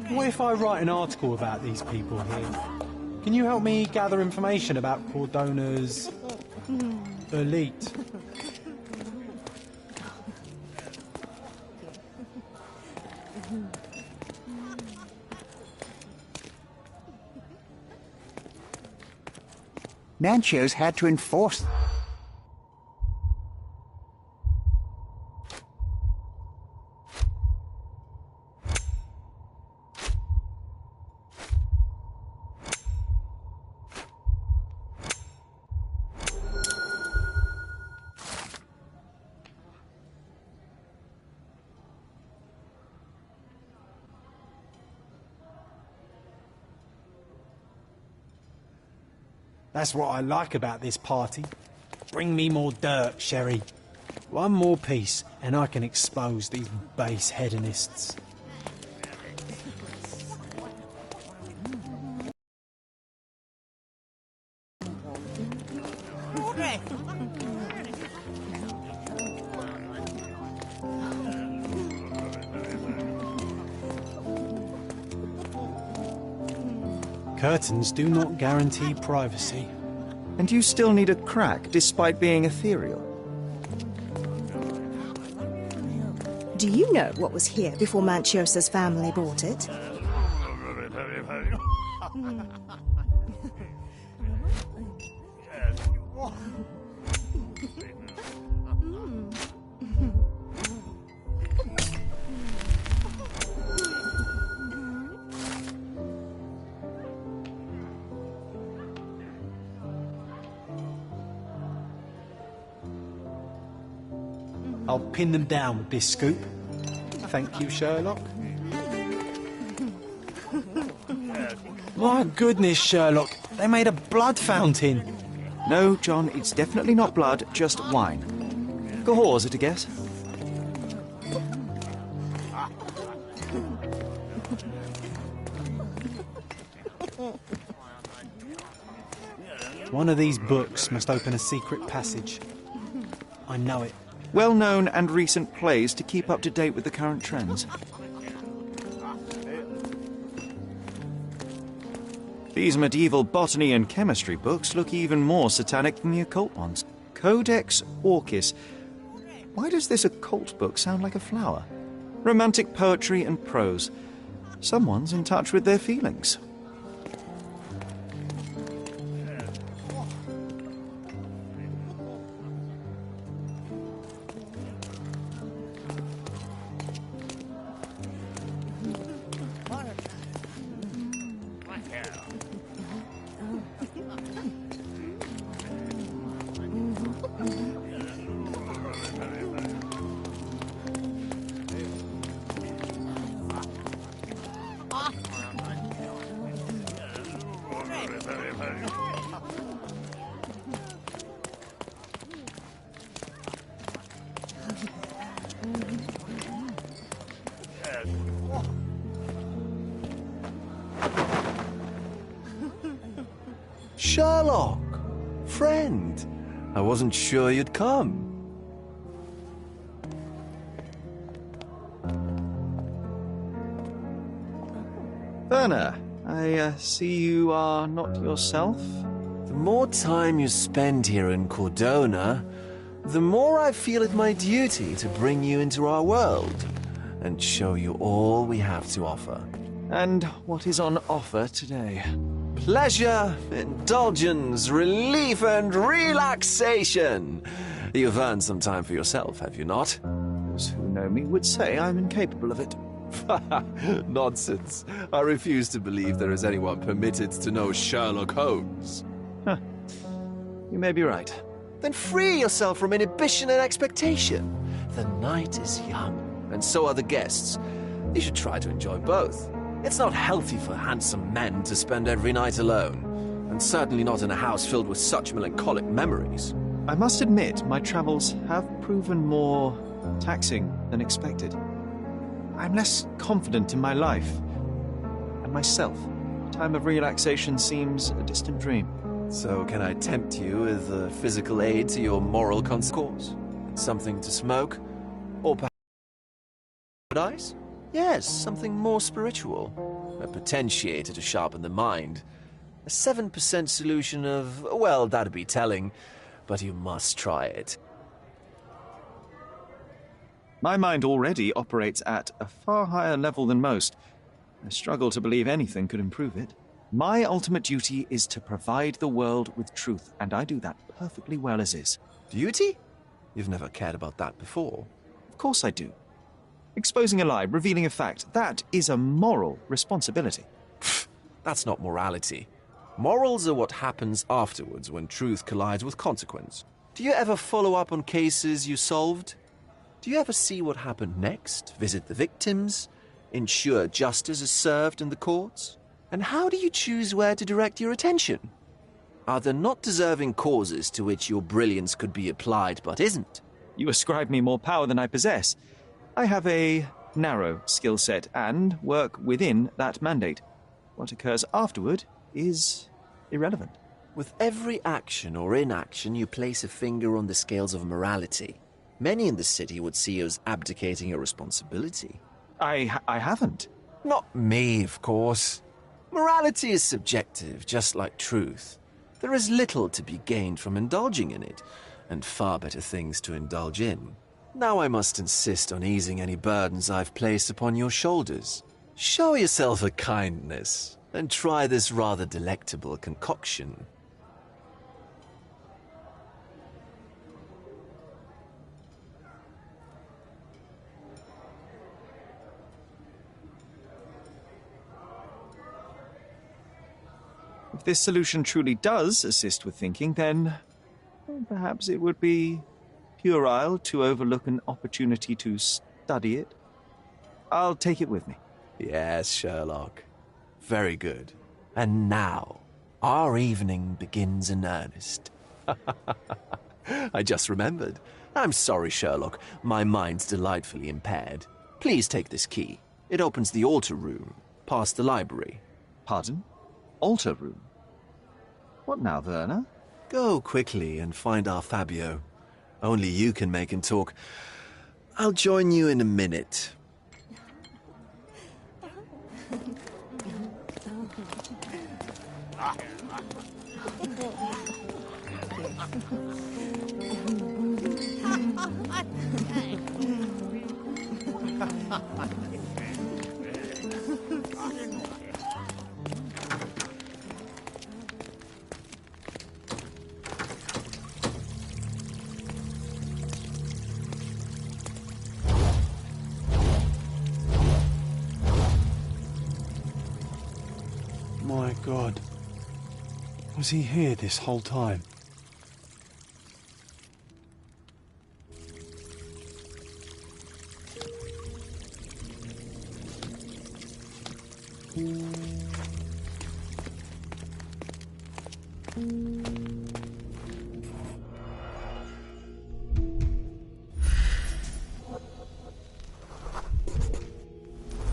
What if I write an article about these people here? Can you help me gather information about Cordona's elite? Manchio's had to enforce... That's what I like about this party. Bring me more dirt, Sherry. One more piece, and I can expose these base hedonists. Curtains do not guarantee privacy. And you still need a crack, despite being ethereal. Do you know what was here before Manchiosa's family bought it? I'll pin them down with this scoop. Thank you, Sherlock. My goodness, Sherlock. They made a blood fountain. No, John, it's definitely not blood, just wine. Cahors at a guess. One of these books must open a secret passage. I know it. Well-known and recent plays to keep up to date with the current trends. These medieval botany and chemistry books look even more satanic than the occult ones. Codex Orchis. Why does this occult book sound like a flower? Romantic poetry and prose. Someone's in touch with their feelings. Sherlock! Friend, I wasn't sure you'd come. Werner, I see you are not yourself. The more time you spend here in Cordona, the more I feel it my duty to bring you into our world and show you all we have to offer. And what is on offer today? Pleasure, indulgence, relief, and relaxation. You've earned some time for yourself, have you not? Those who know me would say I'm incapable of it. Nonsense. I refuse to believe there is anyone permitted to know Sherlock Holmes. Huh. You may be right. Then free yourself from inhibition and expectation. The night is young, and so are the guests. You should try to enjoy both. It's not healthy for handsome men to spend every night alone, and certainly not in a house filled with such melancholic memories. I must admit, my travels have proven more taxing than expected. I'm less confident in my life and myself. Time of relaxation seems a distant dream. So can I tempt you with a physical aid to your moral consequence? Something to smoke? Or perhaps Yes, something more spiritual. A potentiator to sharpen the mind. A 7% solution of, well, that'd be telling, but you must try it. My mind already operates at a far higher level than most. I struggle to believe anything could improve it. My ultimate duty is to provide the world with truth, and I do that perfectly well as is. Duty? You've never cared about that before. Of course I do. Exposing a lie, revealing a fact, that is a moral responsibility. That's not morality. Morals are what happens afterwards when truth collides with consequence. Do you ever follow up on cases you solved? Do you ever see what happened next, visit the victims, ensure justice is served in the courts? And how do you choose where to direct your attention? Are there not deserving causes to which your brilliance could be applied but isn't? You ascribe me more power than I possess. I have a narrow skill set and work within that mandate. What occurs afterward is irrelevant. With every action or inaction, you place a finger on the scales of morality. Many in the city would see you as abdicating your responsibility. I haven't. Not me, of course. Morality is subjective, just like truth. There is little to be gained from indulging in it, and far better things to indulge in. Now I must insist on easing any burdens I've placed upon your shoulders. Show yourself a kindness, and try this rather delectable concoction. If this solution truly does assist with thinking, then perhaps it would be puerile to overlook an opportunity to study it. I'll take it with me. Yes, Sherlock. Very good. And now, our evening begins in earnest. I just remembered. I'm sorry, Sherlock. My mind's delightfully impaired. Please take this key. It opens the altar room, past the library. Pardon? Altar room? What now, Werner? Go quickly and find our Fabio. Only you can make him talk. I'll join you in a minute. My God. Was he here this whole time?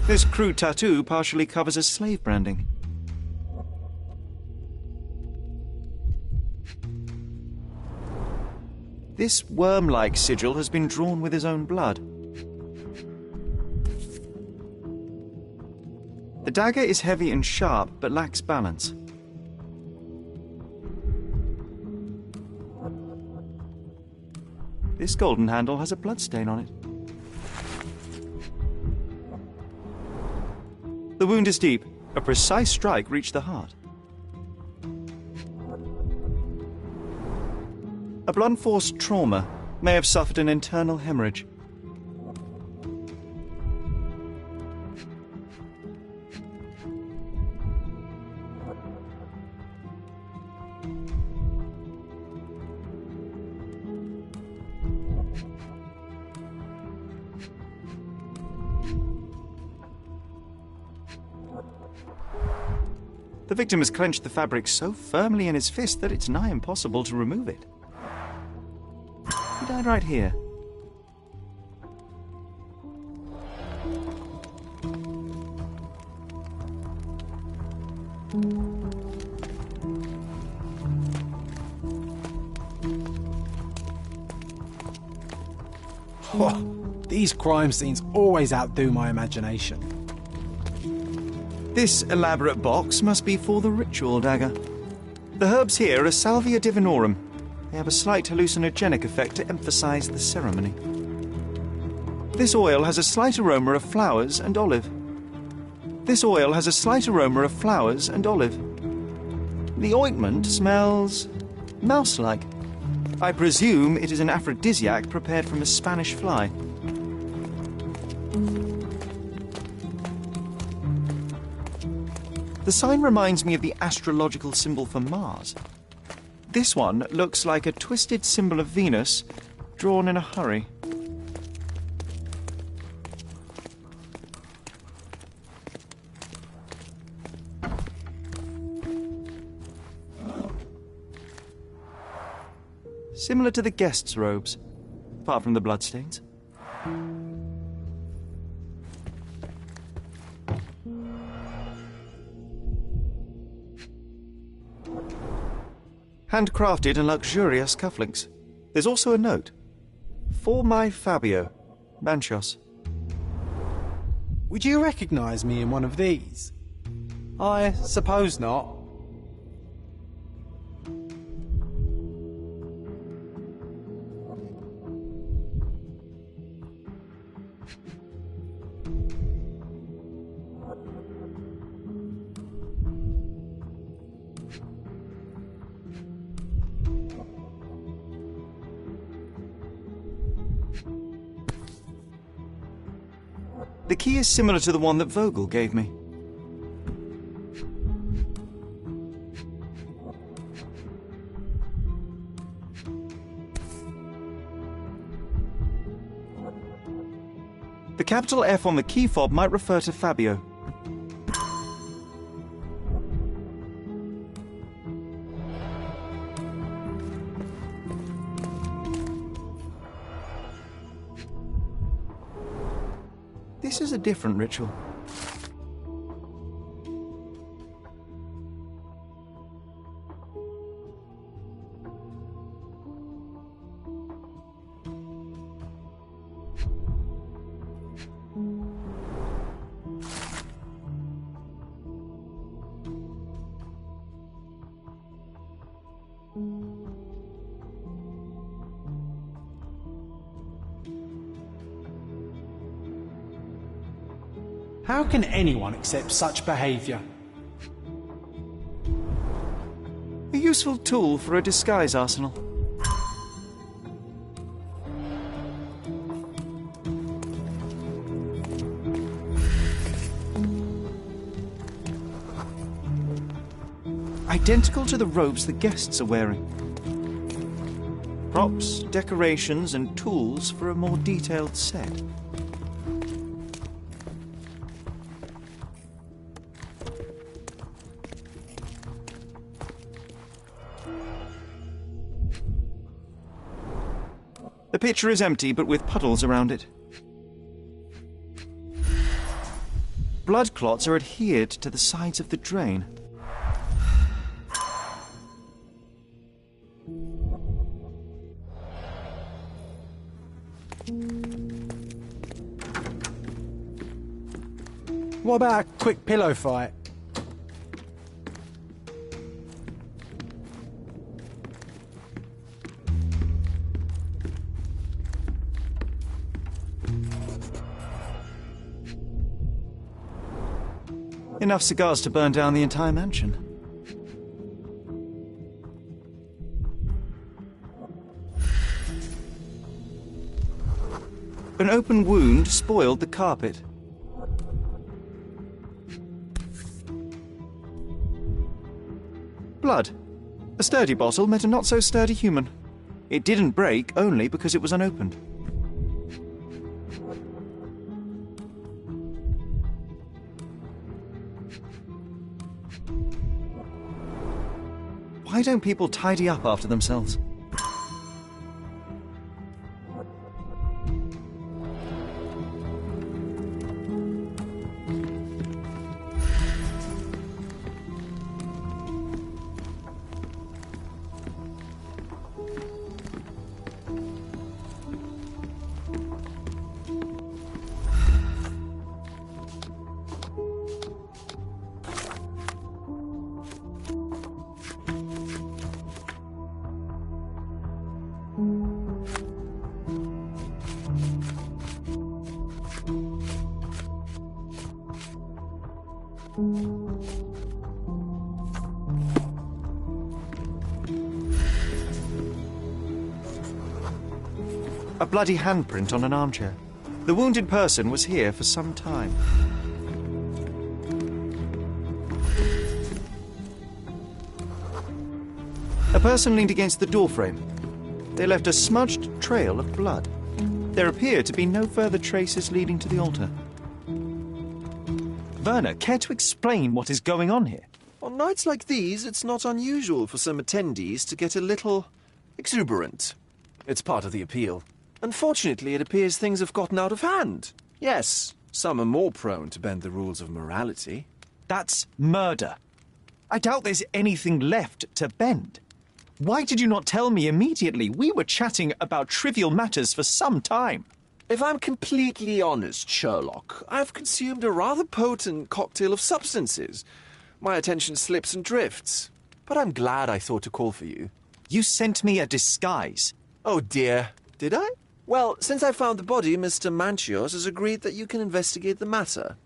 This crude tattoo partially covers as slave branding. This worm-like sigil has been drawn with his own blood. The dagger is heavy and sharp, but lacks balance. This golden handle has a bloodstain on it. The wound is deep. A precise strike reached the heart. A blunt-force trauma may have suffered an internal hemorrhage. The victim has clenched the fabric so firmly in his fist that it's nigh impossible to remove it. He died right here. These crime scenes always outdo my imagination. This elaborate box must be for the ritual dagger. The herbs here are Salvia divinorum. They have a slight hallucinogenic effect to emphasize the ceremony. This oil has a slight aroma of flowers and olive. This oil has a slight aroma of flowers and olive. The ointment smells mouse-like. I presume it is an aphrodisiac prepared from a Spanish fly. The sign reminds me of the astrological symbol for Mars. This one looks like a twisted symbol of Venus, drawn in a hurry. Similar to the guests' robes, apart from the bloodstains. Handcrafted and luxurious cufflinks. There's also a note. For my Fabio, Banchos. Would you recognise me in one of these? I suppose not. The key is similar to the one that Vogel gave me. The capital F on the key fob might refer to Fabio. This is a different ritual. How can anyone accept such behaviour? A useful tool for a disguise arsenal. Identical to the robes the guests are wearing. Props, decorations, and tools for a more detailed set. The pitcher is empty, but with puddles around it. Blood clots are adhered to the sides of the drain. What about a quick pillow fight? Enough cigars to burn down the entire mansion. An open wound spoiled the carpet. Blood. A sturdy bottle met a not-so-sturdy human. It didn't break only because it was unopened. Why don't people tidy up after themselves? A bloody handprint on an armchair. The wounded person was here for some time. A person leaned against the doorframe. They left a smudged trail of blood. There appear to be no further traces leading to the altar. Werner, care to explain what is going on here? On nights like these, it's not unusual for some attendees to get a little exuberant. It's part of the appeal. Unfortunately, it appears things have gotten out of hand. Yes, some are more prone to bend the rules of morality. That's murder. I doubt there's anything left to bend. Why did you not tell me immediately? We were chatting about trivial matters for some time. If I'm completely honest, Sherlock, I've consumed a rather potent cocktail of substances. My attention slips and drifts. But I'm glad I thought to call for you. You sent me a disguise. Oh dear, did I? Well, since I found the body, Mr. Manchios has agreed that you can investigate the matter.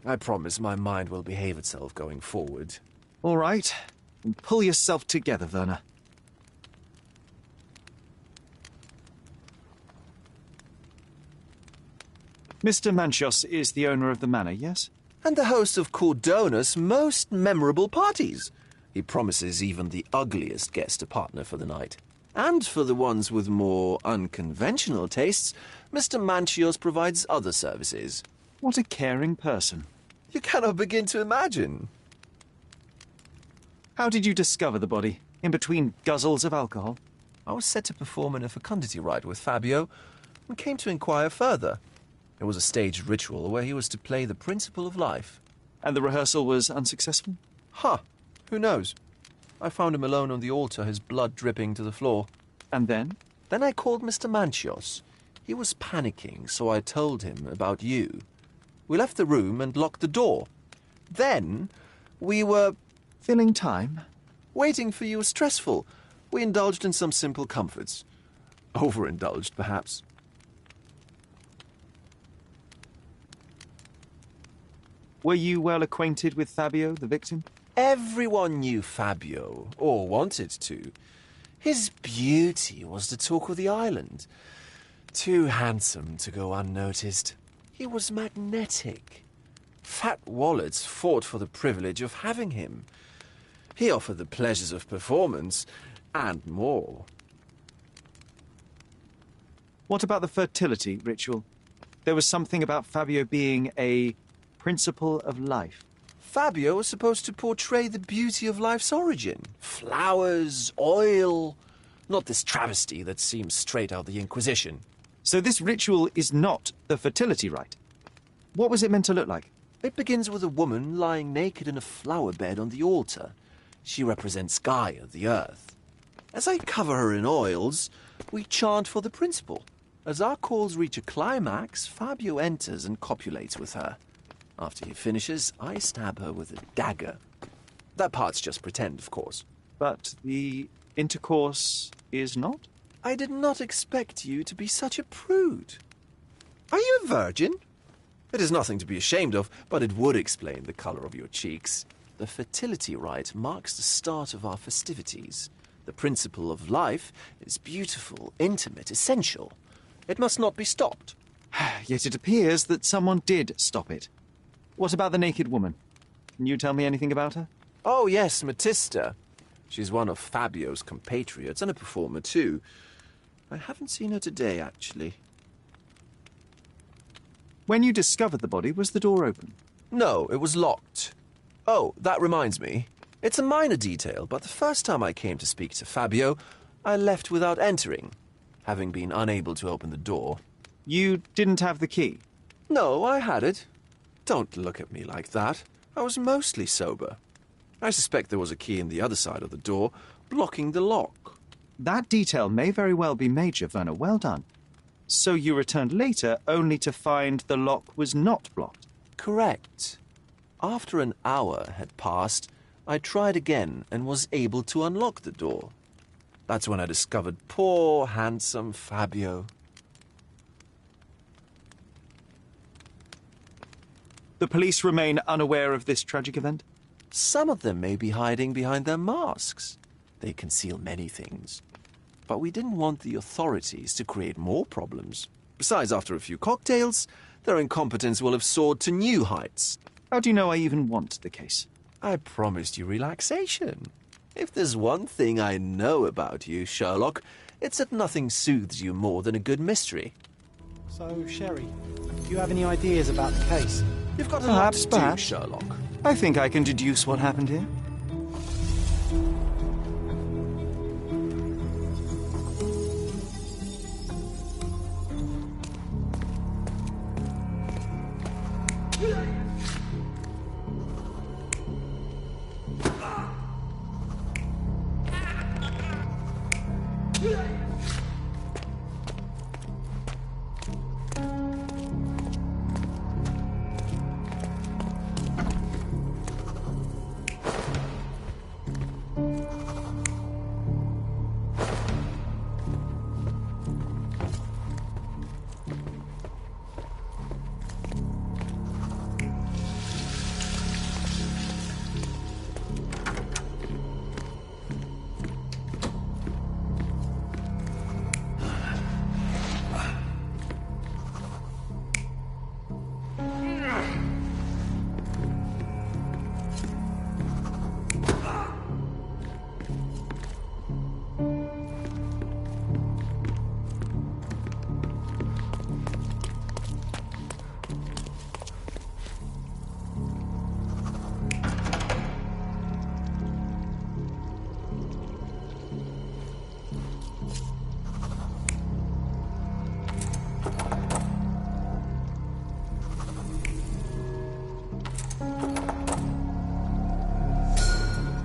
I promise my mind will behave itself going forward. All right. Pull yourself together, Werner. Mr. Manchios is the owner of the manor, yes? And the host of Cordona's most memorable parties. He promises even the ugliest guest a partner for the night. And for the ones with more unconventional tastes, Mr. Manchios provides other services. What a caring person. You cannot begin to imagine. How did you discover the body? In between guzzles of alcohol? I was set to perform in a fecundity rite with Fabio and came to inquire further. It was a staged ritual where he was to play the principle of life. And the rehearsal was unsuccessful? Who knows? I found him alone on the altar, his blood dripping to the floor. And then? Then I called Mr. Manchios. He was panicking, so I told him about you. We left the room and locked the door. Then we were... filling time? Waiting for you was stressful. We indulged in some simple comforts. Overindulged, perhaps. Were you well acquainted with Fabio, the victim? Everyone knew Fabio, or wanted to. His beauty was the talk of the island. Too handsome to go unnoticed. He was magnetic. Fat wallets fought for the privilege of having him. He offered the pleasures of performance, and more. What about the fertility ritual? There was something about Fabio being a principle of life. Fabio was supposed to portray the beauty of life's origin. Flowers, oil... Not this travesty that seems straight out of the Inquisition. So this ritual is not the fertility rite. What was it meant to look like? It begins with a woman lying naked in a flower bed on the altar. She represents Gaia, the earth. As I cover her in oils, we chant for the principle. As our calls reach a climax, Fabio enters and copulates with her. After he finishes, I stab her with a dagger. That part's just pretend, of course. But the intercourse is not? I did not expect you to be such a prude. Are you a virgin? It is nothing to be ashamed of, but it would explain the colour of your cheeks. The fertility rite marks the start of our festivities. The principle of life is beautiful, intimate, essential. It must not be stopped. Yet it appears that someone did stop it. What about the naked woman? Can you tell me anything about her? Oh, yes, Matista. She's one of Fabio's compatriots and a performer, too. I haven't seen her today, actually. When you discovered the body, was the door open? No, it was locked. Oh, that reminds me. It's a minor detail, but the first time I came to speak to Fabio, I left without entering, having been unable to open the door. You didn't have the key? No, I had it. Don't look at me like that. I was mostly sober. I suspect there was a key in the other side of the door, blocking the lock. That detail may very well be major, Werner. Well done. So you returned later, only to find the lock was not blocked? Correct. After an hour had passed, I tried again and was able to unlock the door. That's when I discovered poor, handsome Fabio. The police remain unaware of this tragic event? Some of them may be hiding behind their masks. They conceal many things. But we didn't want the authorities to create more problems. Besides, after a few cocktails, their incompetence will have soared to new heights. How do you know I even want the case? I promised you relaxation. If there's one thing I know about you, Sherlock, it's that nothing soothes you more than a good mystery. So, Sherry, do you have any ideas about the case? You've got a lot to do, Sherlock. I think I can deduce what happened here.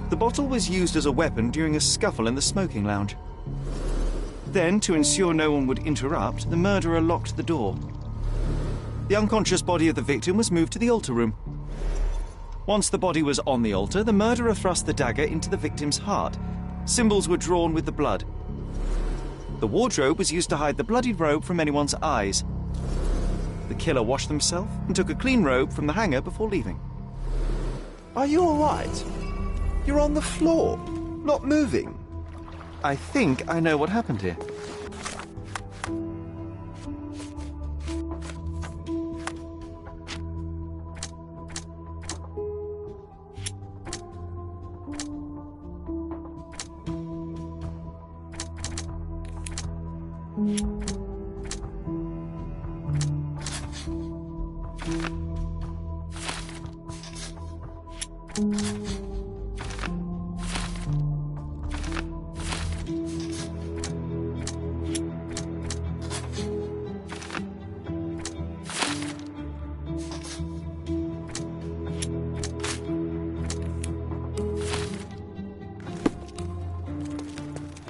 The bottle was used as a weapon during a scuffle in the smoking lounge. Then, to ensure no one would interrupt, the murderer locked the door. The unconscious body of the victim was moved to the altar room. Once the body was on the altar, the murderer thrust the dagger into the victim's heart. Symbols were drawn with the blood. The wardrobe was used to hide the bloodied robe from anyone's eyes. The killer washed himself and took a clean robe from the hanger before leaving. Are you all right? You're on the floor, not moving. I think I know what happened here.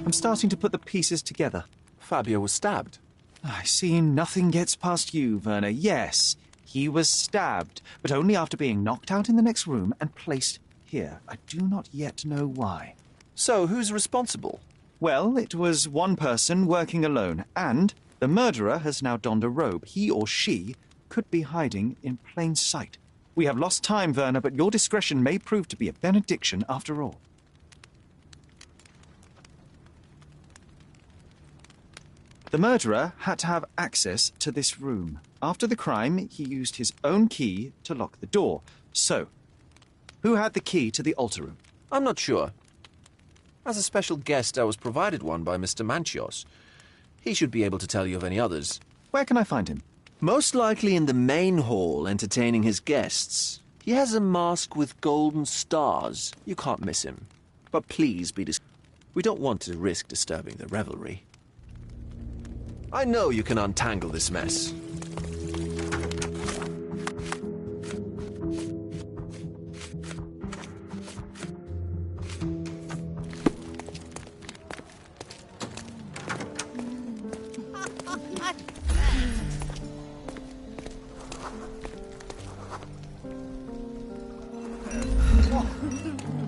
I'm starting to put the pieces together. Fabio was stabbed. I see nothing gets past you, Werner. Yes, he was stabbed, but only after being knocked out in the next room and placed here. I do not yet know why. So, who's responsible? Well, it was one person working alone, and the murderer has now donned a robe. He or she could be hiding in plain sight. We have lost time, Werner, but your discretion may prove to be a benediction after all. The murderer had to have access to this room. After the crime, he used his own key to lock the door. So, who had the key to the altar room? I'm not sure. As a special guest, I was provided one by Mr. Manchios. He should be able to tell you of any others. Where can I find him? Most likely in the main hall, entertaining his guests. He has a mask with golden stars. You can't miss him. But please be discreet. We don't want to risk disturbing the revelry. I know you can untangle this mess.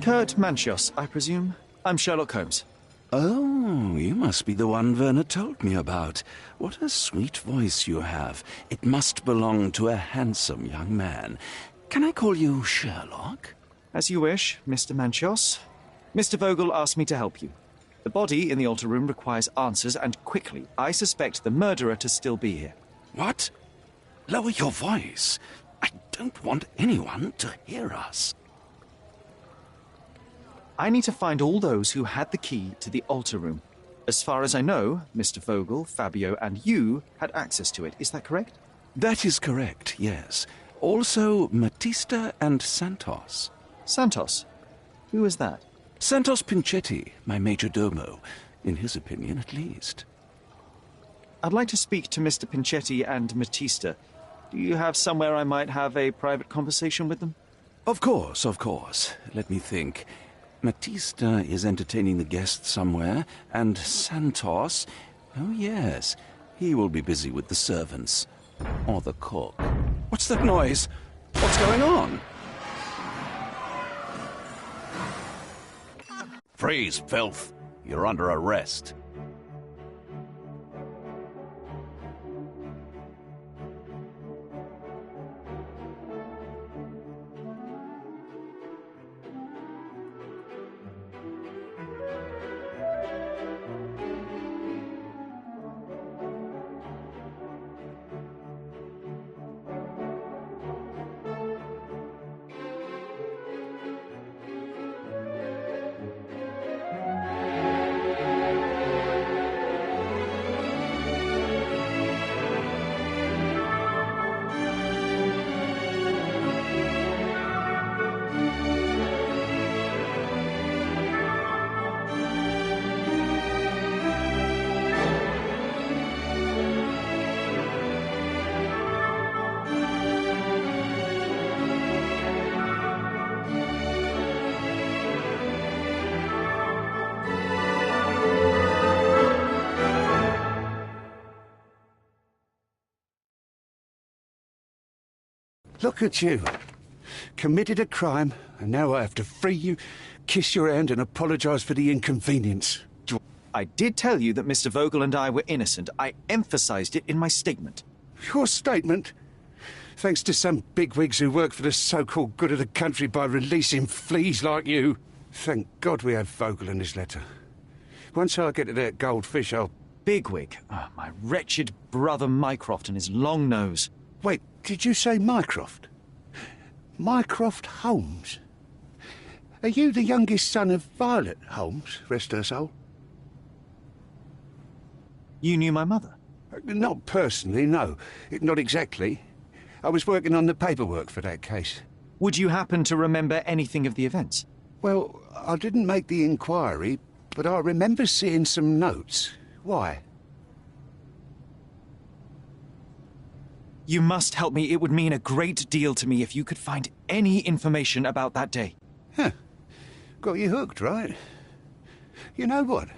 Kurt Manchios, I presume? I'm Sherlock Holmes. Oh, you must be the one Werner told me about. What a sweet voice you have. It must belong to a handsome young man. Can I call you Sherlock? As you wish, Mr. Manchios. Mr. Vogel asked me to help you. The body in the altar room requires answers, and quickly. I suspect the murderer to still be here. What? Lower your voice. I don't want anyone to hear us. I need to find all those who had the key to the altar room. As far as I know, Mr. Vogel, Fabio, and you had access to it. Is that correct? That is correct, yes. Also, Matista and Santos. Santos? Who is that? Santos Pinchetti, my major domo. In his opinion, at least. I'd like to speak to Mr. Pinchetti and Matista. Do you have somewhere I might have a private conversation with them? Of course, of course. Let me think. Matista is entertaining the guests somewhere, and Santos... Oh, yes. He will be busy with the servants. Or the cook. What's that noise? What's going on? Freeze, filth. You're under arrest. Look at you. Committed a crime, and now I have to free you, kiss your hand, and apologise for the inconvenience. I did tell you that Mr. Vogel and I were innocent. I emphasized it in my statement. Your statement? Thanks to some bigwigs who work for the so-called good of the country by releasing fleas like you. Thank God we have Vogel in his letter. Once I get to that goldfish, I'll... Bigwig? Oh, my wretched brother Mycroft and his long nose. Wait, did you say Mycroft? Mycroft Holmes? Are you the youngest son of Violet Holmes, rest her soul? You knew my mother? Not personally, no. Not exactly. I was working on the paperwork for that case. Would you happen to remember anything of the events? Well, I didn't make the inquiry, but I remember seeing some notes. Why? You must help me. It would mean a great deal to me if you could find any information about that day. Huh. Got you hooked, right? You know what?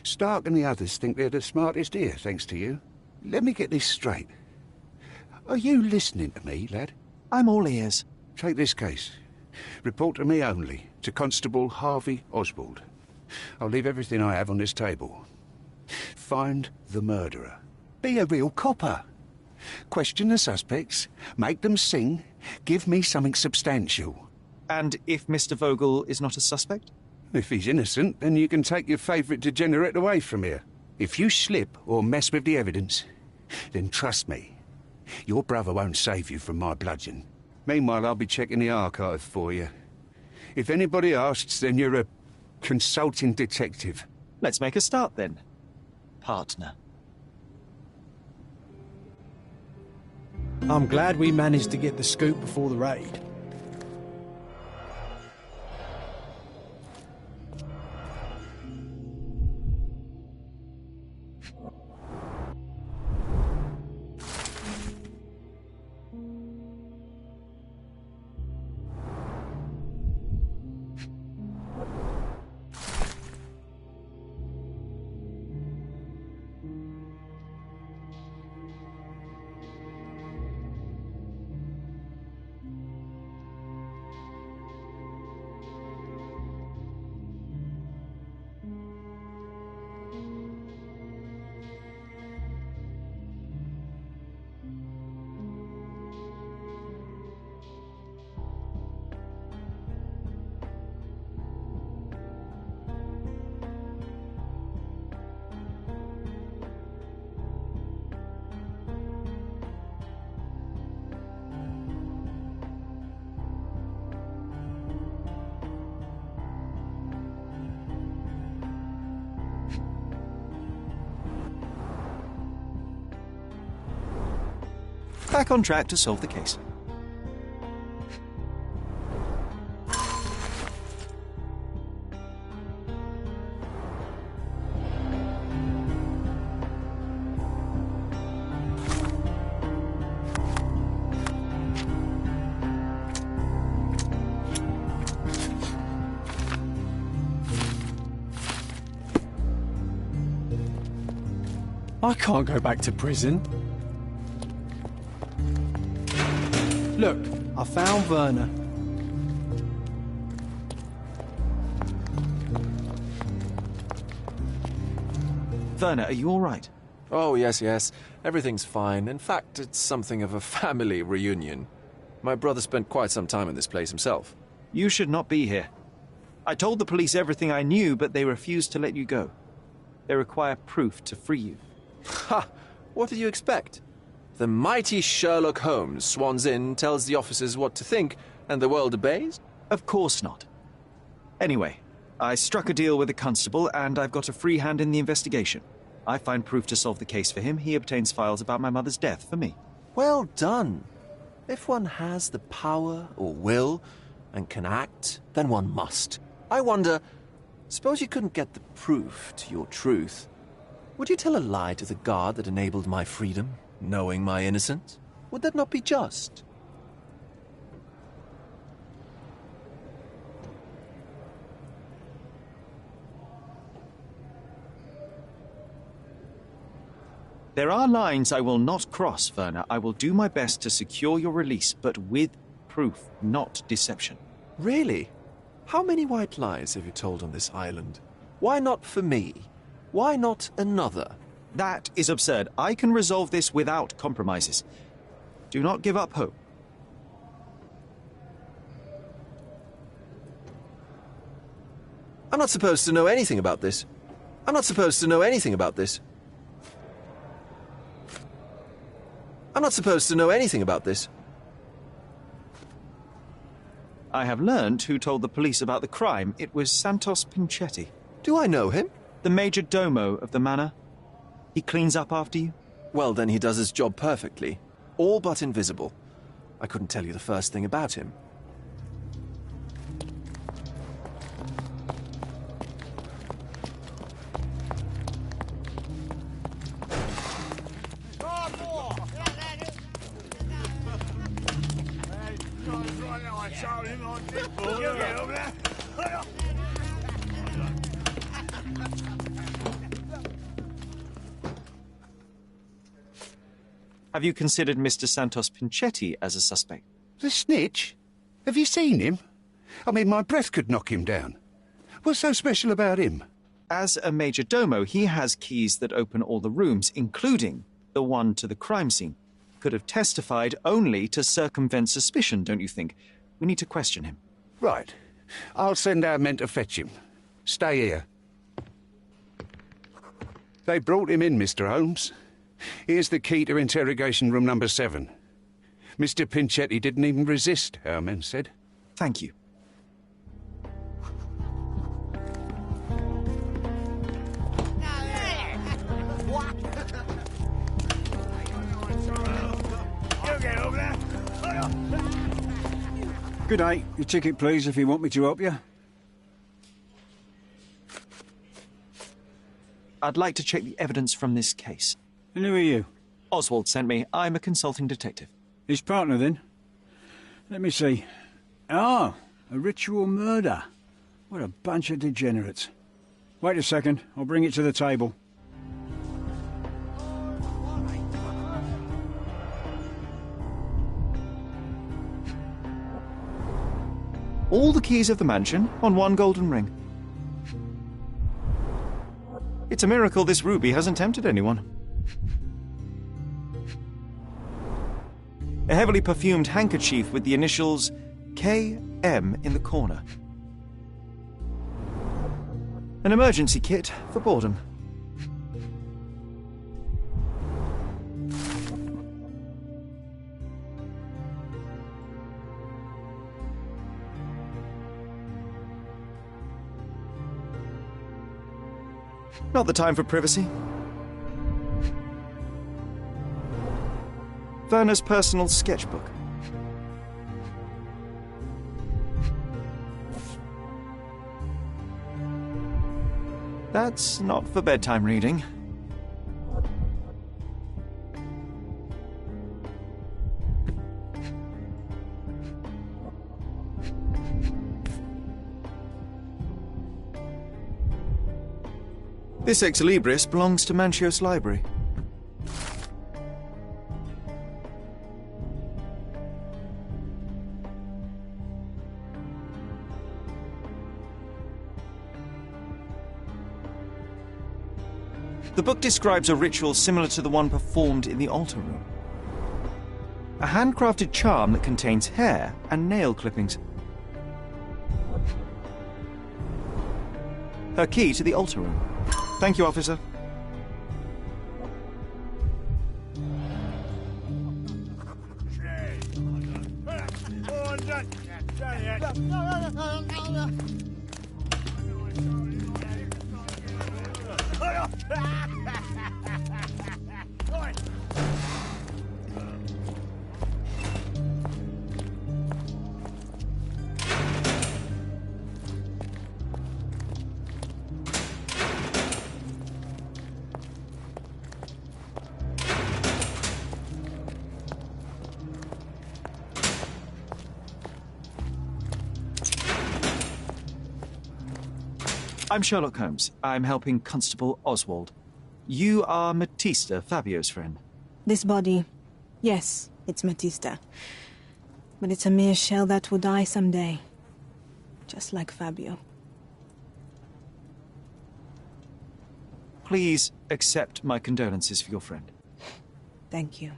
Stark and the others think they're the smartest here, thanks to you. let me get this straight. Are you listening to me, lad? I'm all ears. Take this case. Report to me only, to Constable Harvey Oswald. I'll leave everything I have on this table. Find the murderer. Be a real copper. Question the suspects, make them sing, give me something substantial. And if Mr. Vogel is not a suspect? If he's innocent, then you can take your favourite degenerate away from here. If you slip or mess with the evidence, then trust me, your brother won't save you from my bludgeon. Meanwhile, I'll be checking the archive for you. If anybody asks, then you're a consulting detective. Let's make a start then, partner. I'm glad we managed to get the scoop before the raid. Back on track to solve the case. I can't go back to prison. Look, I found Werner. Werner, are you all right? Oh, yes. Everything's fine. In fact, it's something of a family reunion. My brother spent quite some time in this place himself. You should not be here. I told the police everything I knew, but they refused to let you go. They require proof to free you. Ha! What did you expect? The mighty Sherlock Holmes swans in, tells the officers what to think, and the world obeys? Of course not. Anyway, I struck a deal with the constable, and I've got a free hand in the investigation. I find proof to solve the case for him. He obtains files about my mother's death for me. Well done. If one has the power or will and can act, then one must. I wonder, suppose you couldn't get the proof to your truth. Would you tell a lie to the guard that enabled my freedom, knowing my innocence? Would that not be just? There are lines I will not cross, Werner. I will do my best to secure your release, but with proof, not deception. Really? How many white lies have you told on this island? Why not for me? Why not another? That is absurd. I can resolve this without compromises. Do not give up hope. I'm not supposed to know anything about this. I'm not supposed to know anything about this. I'm not supposed to know anything about this. I have learned who told the police about the crime. It was Santos Pinchetti. Do I know him? The major domo of the manor. He cleans up after you? Well, then he does his job perfectly. All but invisible. I couldn't tell you the first thing about him. Have you considered Mr. Santos Pinchetti as a suspect? The snitch? Have you seen him? I mean, my breath could knock him down. What's so special about him? As a major domo, he has keys that open all the rooms, including the one to the crime scene. Could have testified only to circumvent suspicion, don't you think? We need to question him. Right. I'll send our men to fetch him. Stay here. They brought him in, Mr. Holmes. Here's the key to interrogation room number 7. Mr. Pinchetti didn't even resist, our men said. Thank you. Good day. Your ticket, please, if you want me to help you. I'd like to check the evidence from this case. And who are you? Oswald sent me. I'm a consulting detective. His partner, then? Let me see. Ah, a ritual murder. What a bunch of degenerates. Wait a second. I'll bring it to the table. All the keys of the mansion on one golden ring. It's a miracle this ruby hasn't tempted anyone. A heavily perfumed handkerchief with the initials KM in the corner. An emergency kit for boredom. Not the time for privacy. Werner's personal sketchbook. That's not for bedtime reading. This ex libris belongs to Manchios Library. The book describes a ritual similar to the one performed in the altar room. A handcrafted charm that contains hair and nail clippings. Her key to the altar room. Thank you, officer. I'm Sherlock Holmes. I'm helping Constable Oswald. You are Matista, Fabio's friend. This body, yes, it's Matista. But it's a mere shell that will die someday. Just like Fabio. Please accept my condolences for your friend. Thank you.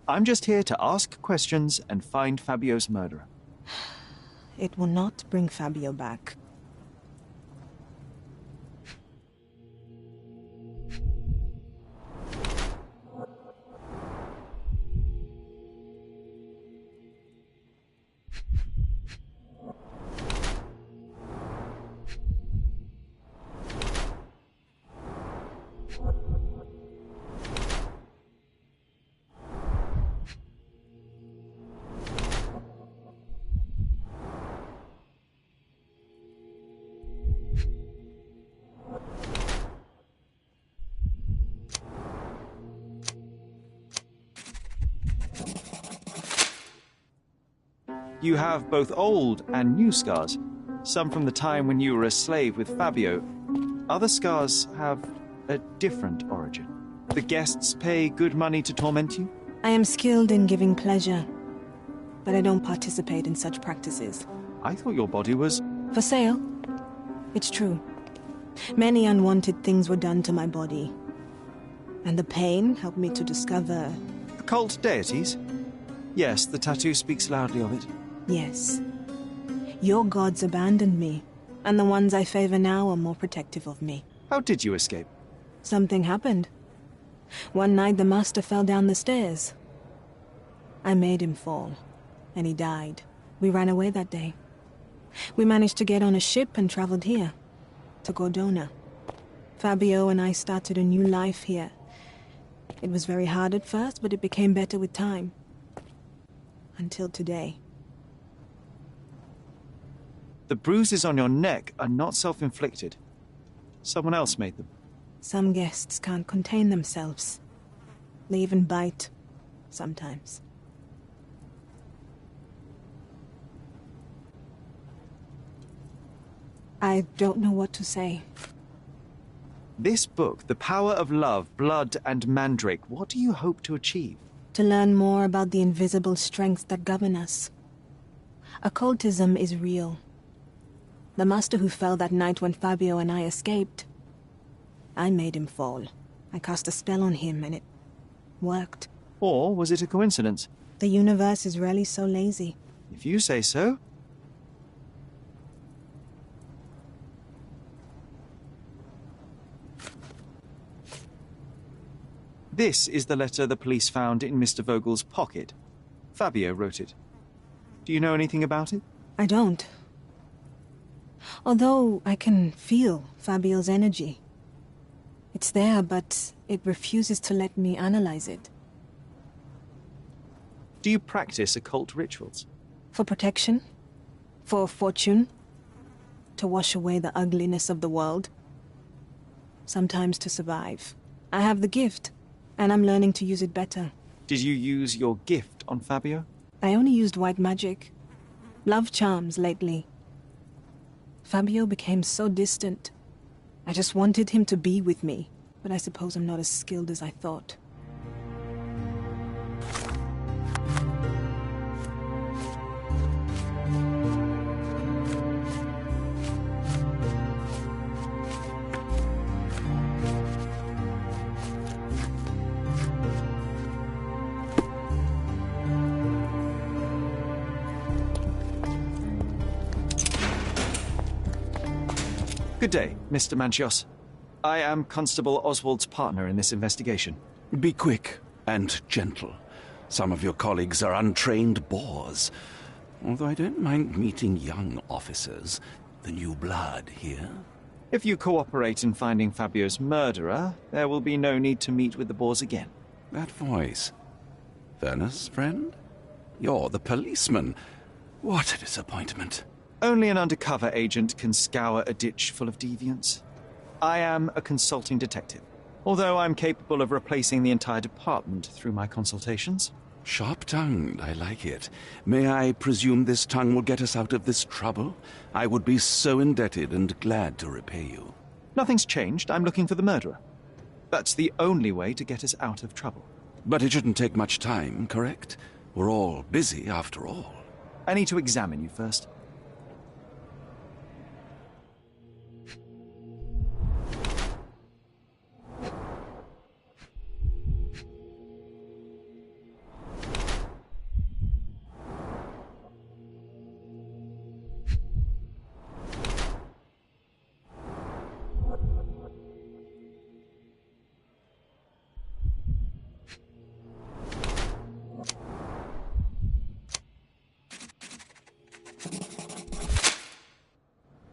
I'm just here to ask questions and find Fabio's murderer. It will not bring Fabio back. You have both old and new scars. Some from the time when you were a slave with Fabio. Other scars have a different origin. The guests pay good money to torment you? I am skilled in giving pleasure, but I don't participate in such practices. I thought your body was... For sale? It's true. Many unwanted things were done to my body. And the pain helped me to discover... Occult deities? Yes, the tattoo speaks loudly of it. Yes. Your gods abandoned me, and the ones I favor now are more protective of me. How did you escape? Something happened. One night the master fell down the stairs. I made him fall, and he died. We ran away that day. We managed to get on a ship and traveled here, to Gordona. Fabio and I started a new life here. It was very hard at first, but it became better with time. Until today. The bruises on your neck are not self-inflicted. Someone else made them. Some guests can't contain themselves. They even bite, sometimes. I don't know what to say. This book, The Power of Love, Blood and Mandrake, what do you hope to achieve? To learn more about the invisible strengths that govern us. Occultism is real. The master who fell that night when Fabio and I escaped, I made him fall. I cast a spell on him and it worked. Or was it a coincidence? The universe is rarely so lazy. If you say so. This is the letter the police found in Mr. Vogel's pocket. Fabio wrote it. Do you know anything about it? I don't. Although I can feel Fabio's energy. It's there, but it refuses to let me analyze it. Do you practice occult rituals? For protection? For fortune? To wash away the ugliness of the world? Sometimes to survive. I have the gift, and I'm learning to use it better. Did you use your gift on Fabio? I only used white magic. Love charms lately. Fabio became so distant. I just wanted him to be with me, but I suppose I'm not as skilled as I thought. Good day, Mr. Manchios. I am Constable Oswald's partner in this investigation. Be quick and gentle. Some of your colleagues are untrained boors. Although I don't mind meeting young officers. The new blood here. If you cooperate in finding Fabio's murderer, there will be no need to meet with the boars again. That voice. Werner's friend? You're the policeman. What a disappointment. Only an undercover agent can scour a ditch full of deviants. I am a consulting detective, although I'm capable of replacing the entire department through my consultations. Sharp-tongued, I like it. May I presume this tongue will get us out of this trouble? I would be so indebted and glad to repay you. Nothing's changed. I'm looking for the murderer. That's the only way to get us out of trouble. But it shouldn't take much time, correct? We're all busy, after all. I need to examine you first.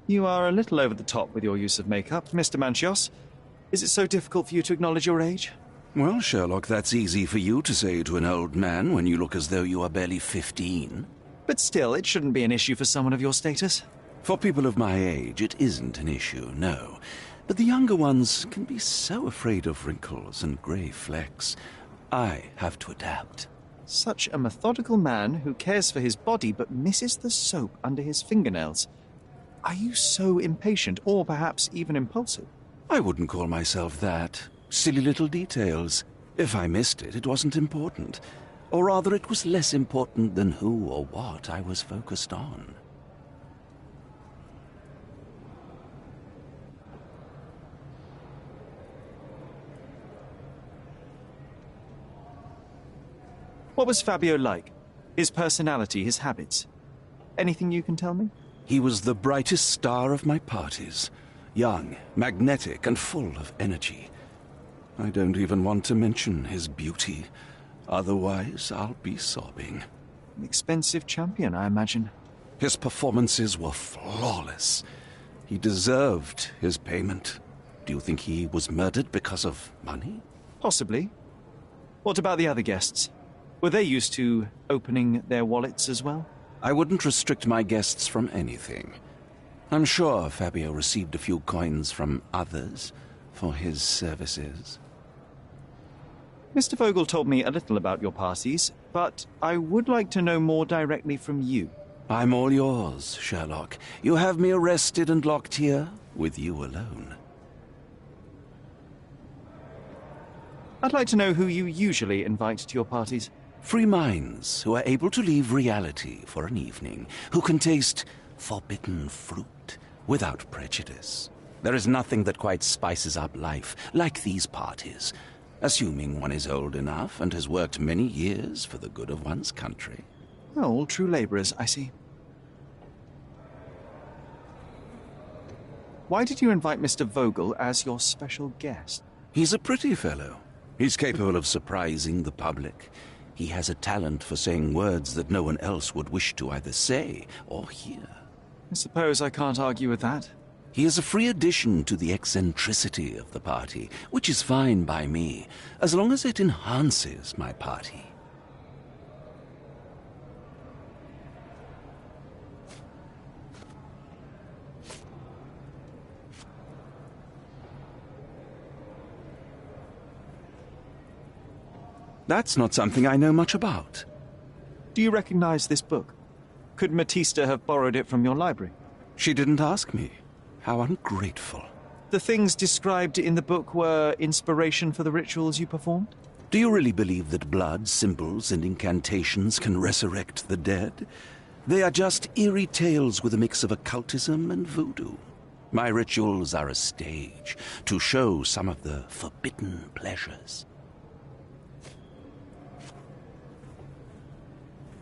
You are a little over the top with your use of makeup, Mr. Manchios. Is it so difficult for you to acknowledge your age? Well, Sherlock, that's easy for you to say to an old man when you look as though you are barely 15. But still, it shouldn't be an issue for someone of your status. For people of my age, it isn't an issue, no. But the younger ones can be so afraid of wrinkles and grey flecks. I have to adapt. Such a methodical man who cares for his body but misses the soap under his fingernails. Are you so impatient, or perhaps even impulsive? I wouldn't call myself that. Silly little details. If I missed it, it wasn't important. Or rather, it was less important than who or what I was focused on. What was Fabio like? His personality, his habits? Anything you can tell me? He was the brightest star of my parties. Young, magnetic, and full of energy. I don't even want to mention his beauty. Otherwise, I'll be sobbing. An expensive champion, I imagine. His performances were flawless. He deserved his payment. Do you think he was murdered because of money? Possibly. What about the other guests? Were they used to opening their wallets as well? I wouldn't restrict my guests from anything. I'm sure Fabio received a few coins from others for his services. Mr. Vogel told me a little about your parties, but I would like to know more directly from you. I'm all yours, Sherlock. You have me arrested and locked here with you alone. I'd like to know who you usually invite to your parties. Free minds who are able to leave reality for an evening, who can taste forbidden fruit without prejudice. There is nothing that quite spices up life like these parties, assuming one is old enough and has worked many years for the good of one's country. All true labourers, I see. Why did you invite Mr. Vogel as your special guest? He's a pretty fellow. He's capable of surprising the public. He has a talent for saying words that no one else would wish to either say or hear. I suppose I can't argue with that. He is a free addition to the eccentricity of the party, which is fine by me, as long as it enhances my party. That's not something I know much about. Do you recognize this book? Could Matista have borrowed it from your library? She didn't ask me. How ungrateful. The things described in the book were inspiration for the rituals you performed? Do you really believe that blood, symbols, and incantations can resurrect the dead? They are just eerie tales with a mix of occultism and voodoo. My rituals are a stage to show some of the forbidden pleasures.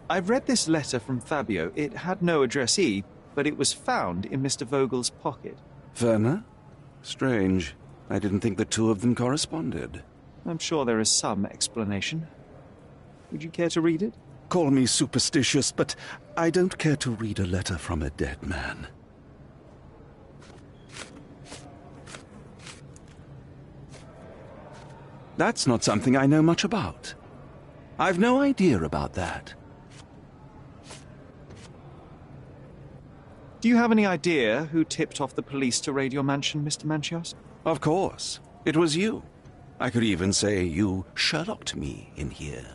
I've read this letter from Fabio. It had no addressee, but it was found in Mr. Vogel's pocket. Werner? Strange. I didn't think the two of them corresponded. I'm sure there is some explanation. Would you care to read it? Call me superstitious, but I don't care to read a letter from a dead man. That's not something I know much about. I've no idea about that. Do you have any idea who tipped off the police to raid your mansion, Mr. Manchios? Of course. It was you. I could even say you Sherlocked me in here.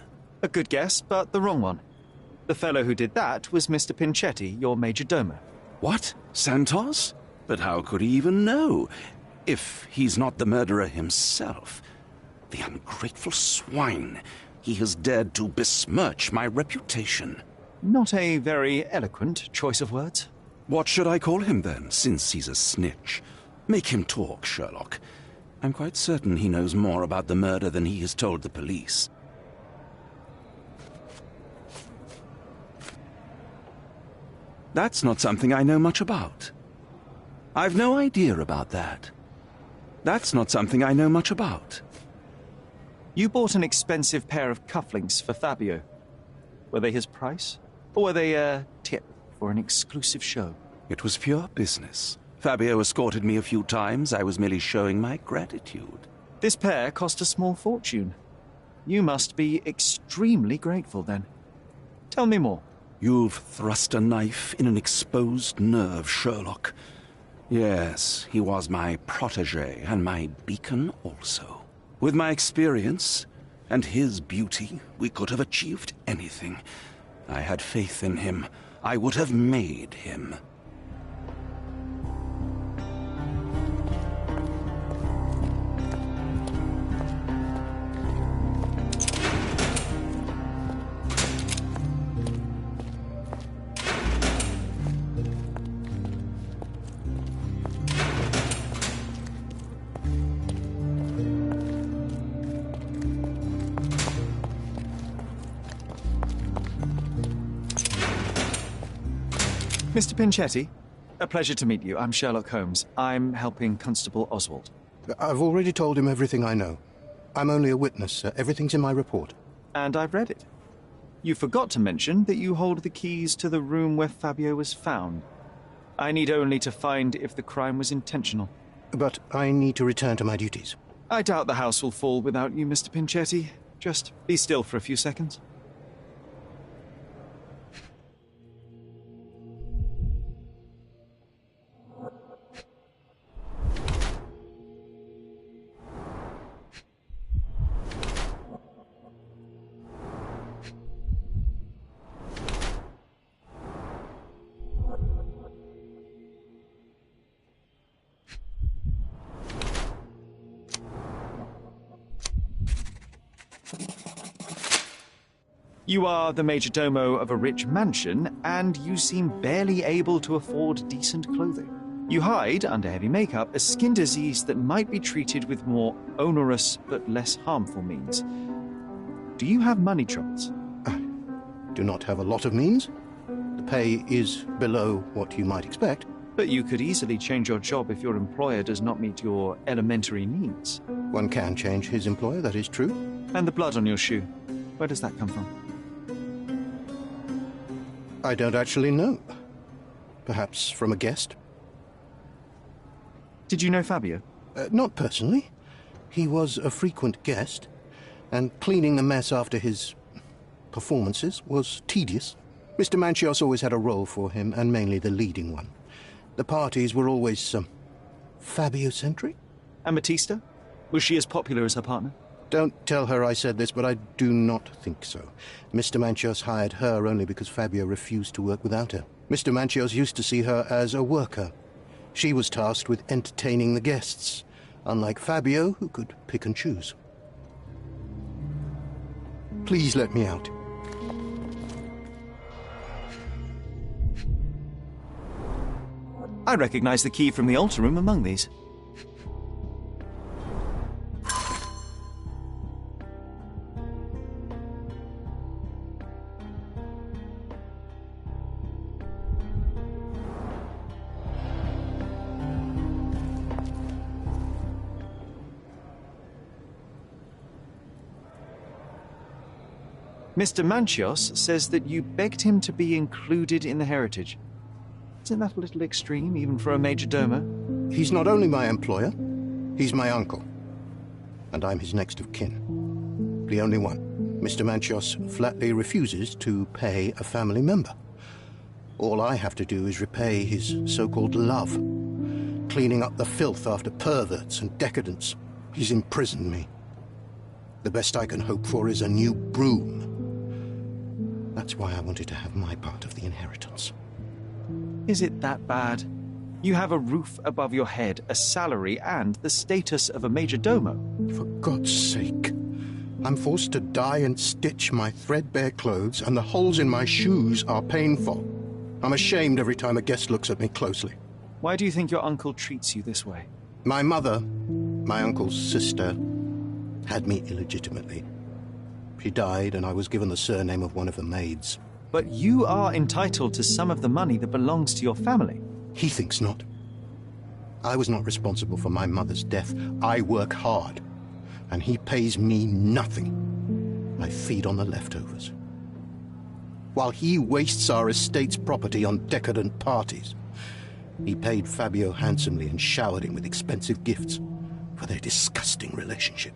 A good guess, but the wrong one. The fellow who did that was Mr. Pinchetti, your major domo. What? Santos? But how could he even know? If he's not the murderer himself. The ungrateful swine. He has dared to besmirch my reputation. Not a very eloquent choice of words. What should I call him then, since he's a snitch? Make him talk, Sherlock. I'm quite certain he knows more about the murder than he has told the police. That's not something I know much about. I've no idea about that. That's not something I know much about. You bought an expensive pair of cufflinks for Fabio. Were they his price? Or were they a tip for an exclusive show? It was pure business. Fabio escorted me a few times. I was merely showing my gratitude. This pair cost a small fortune. You must be extremely grateful, then. Tell me more. You've thrust a knife in an exposed nerve, Sherlock. Yes, he was my protégé and my beacon also. With my experience and his beauty, we could have achieved anything. I had faith in him. I would have made him. Mr. Pinchetti, a pleasure to meet you. I'm Sherlock Holmes. I'm helping Constable Oswald. I've already told him everything I know. I'm only a witness, sir. Everything's in my report. And I've read it. You forgot to mention that you hold the keys to the room where Fabio was found. I need only to find if the crime was intentional. But I need to return to my duties. I doubt the house will fall without you, Mr. Pinchetti. Just be still for a few seconds. You are the majordomo of a rich mansion, and you seem barely able to afford decent clothing. You hide under heavy makeup a skin disease that might be treated with more onerous but less harmful means. Do you have money troubles? I do not have a lot of means. The pay is below what you might expect. But you could easily change your job if your employer does not meet your elementary needs. One can change his employer, that is true. And the blood on your shoe, where does that come from? I don't actually know. Perhaps from a guest. Did you know Fabio? Not personally. He was a frequent guest, and cleaning the mess after his performances was tedious. Mr. Manchios always had a role for him, and mainly the leading one. The parties were always Fabio-centric. And Batista? Was she as popular as her partner? Don't tell her I said this, but I do not think so. Mr. Manchios hired her only because Fabio refused to work without her. Mr. Manchios used to see her as a worker. She was tasked with entertaining the guests, unlike Fabio, who could pick and choose. Please let me out. I recognize the key from the altar room among these. Mr. Manchios says that you begged him to be included in the heritage. Isn't that a little extreme, even for a majordomo? He's not only my employer, he's my uncle. And I'm his next of kin. The only one. Mr. Manchios flatly refuses to pay a family member. All I have to do is repay his so-called love, cleaning up the filth after perverts and decadents. He's imprisoned me. The best I can hope for is a new broom. That's why I wanted to have my part of the inheritance. Is it that bad? You have a roof above your head, a salary, and the status of a majordomo. For God's sake. I'm forced to dye and stitch my threadbare clothes, and the holes in my shoes are painful. I'm ashamed every time a guest looks at me closely. Why do you think your uncle treats you this way? My mother, my uncle's sister, had me illegitimately. She died, and I was given the surname of one of the maids. But you are entitled to some of the money that belongs to your family. He thinks not. I was not responsible for my mother's death. I work hard, and he pays me nothing. I feed on the leftovers. While he wastes our estate's property on decadent parties, he paid Fabio handsomely and showered him with expensive gifts for their disgusting relationship.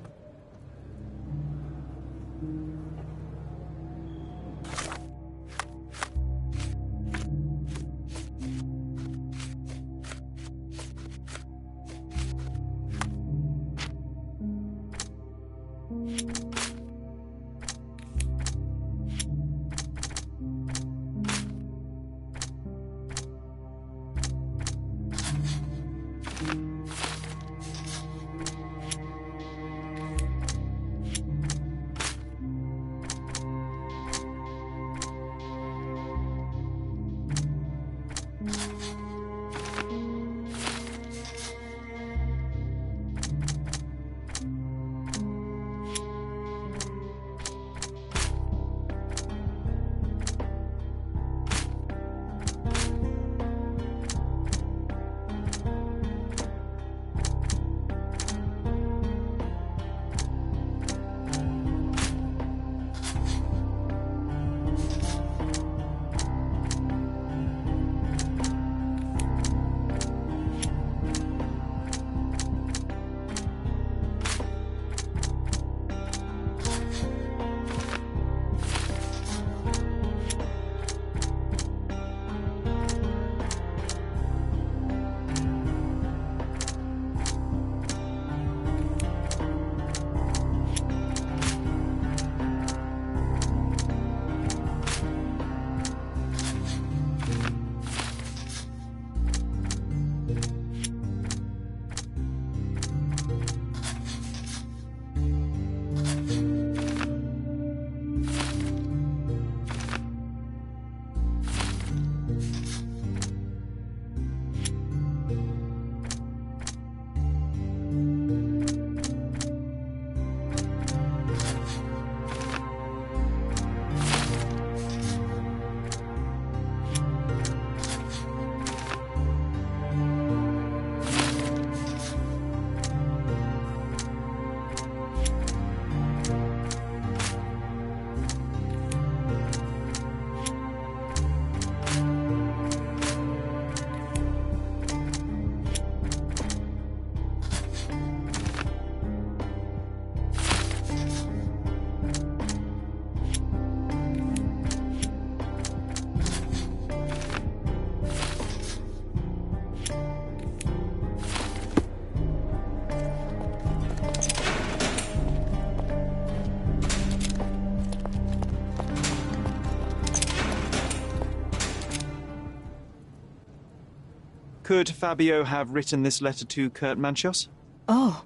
Could Fabio have written this letter to Kurt Manchios? Oh.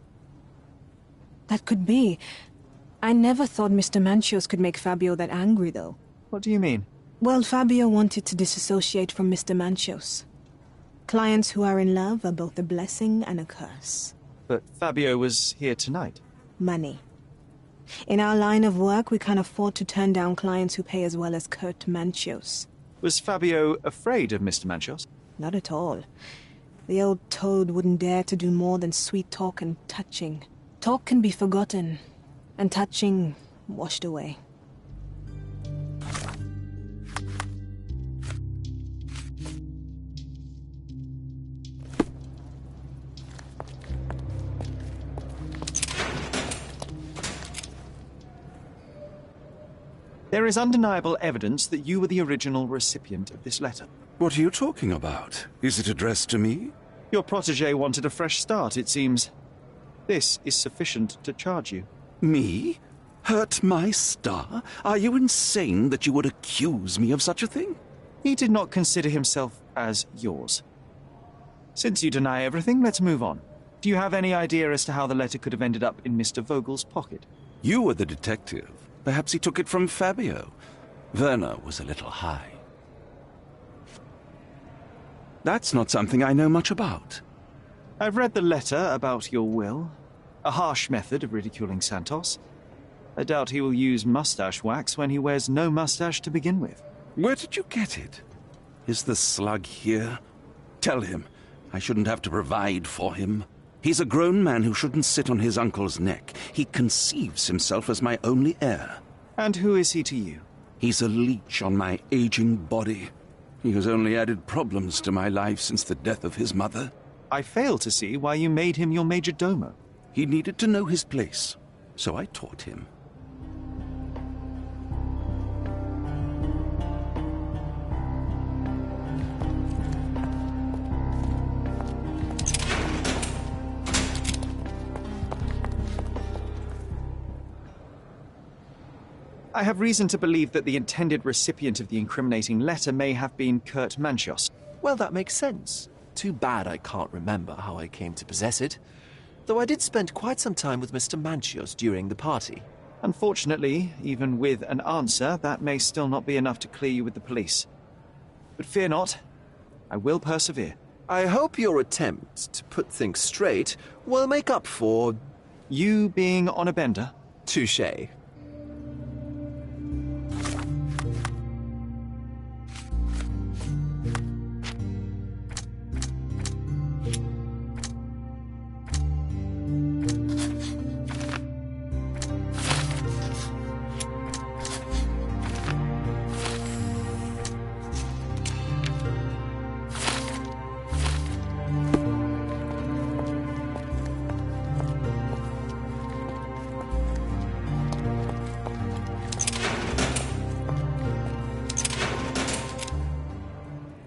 That could be. I never thought Mr. Manchios could make Fabio that angry, though. What do you mean? Well, Fabio wanted to disassociate from Mr. Manchios. Clients who are in love are both a blessing and a curse. But Fabio was here tonight. Money. In our line of work, we can't afford to turn down clients who pay as well as Kurt Manchios. Was Fabio afraid of Mr. Manchios? Not at all. The old toad wouldn't dare to do more than sweet talk and touching. Talk can be forgotten, and touching washed away. There is undeniable evidence that you were the original recipient of this letter. What are you talking about? Is it addressed to me? Your protégé wanted a fresh start, it seems. This is sufficient to charge you. Me? Hurt my star? Are you insane that you would accuse me of such a thing? He did not consider himself as yours. Since you deny everything, let's move on. Do you have any idea as to how the letter could have ended up in Mr. Vogel's pocket? You were the detective. Perhaps he took it from Fabio. Werner was a little high. That's not something I know much about. I've read the letter about your will. A harsh method of ridiculing Santos. I doubt he will use mustache wax when he wears no mustache to begin with. Where did you get it? Is the slug here? Tell him. I shouldn't have to provide for him. He's a grown man who shouldn't sit on his uncle's neck. He conceives himself as my only heir. And who is he to you? He's a leech on my aging body. He has only added problems to my life since the death of his mother. I fail to see why you made him your major domo. He needed to know his place, so I taught him. I have reason to believe that the intended recipient of the incriminating letter may have been Kurt Manchios. Well, that makes sense. Too bad I can't remember how I came to possess it. Though I did spend quite some time with Mr. Manchios during the party. Unfortunately, even with an answer, that may still not be enough to clear you with the police. But fear not, I will persevere. I hope your attempt to put things straight will make up for... You being on a bender? Touché.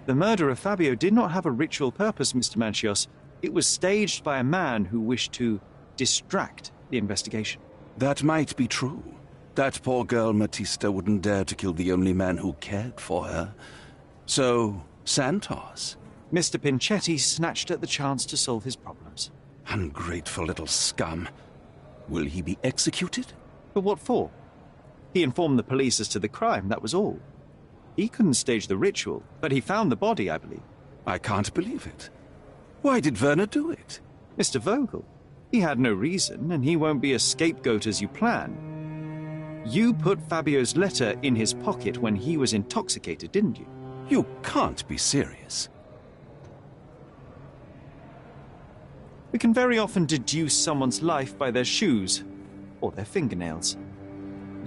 The murder of Fabio did not have a ritual purpose, Mr. Manchios. It was staged by a man who wished to distract the investigation. That might be true. That poor girl Matista wouldn't dare to kill the only man who cared for her. So, Santos? Mr. Pinchetti snatched at the chance to solve his problems. Ungrateful little scum. Will he be executed? But what for? He informed the police as to the crime, that was all. He couldn't stage the ritual, but he found the body, I believe. I can't believe it. Why did Werner do it? Mr. Vogel. He had no reason, and he won't be a scapegoat as you plan. You put Fabio's letter in his pocket when he was intoxicated, didn't you? You can't be serious. We can very often deduce someone's life by their shoes or their fingernails.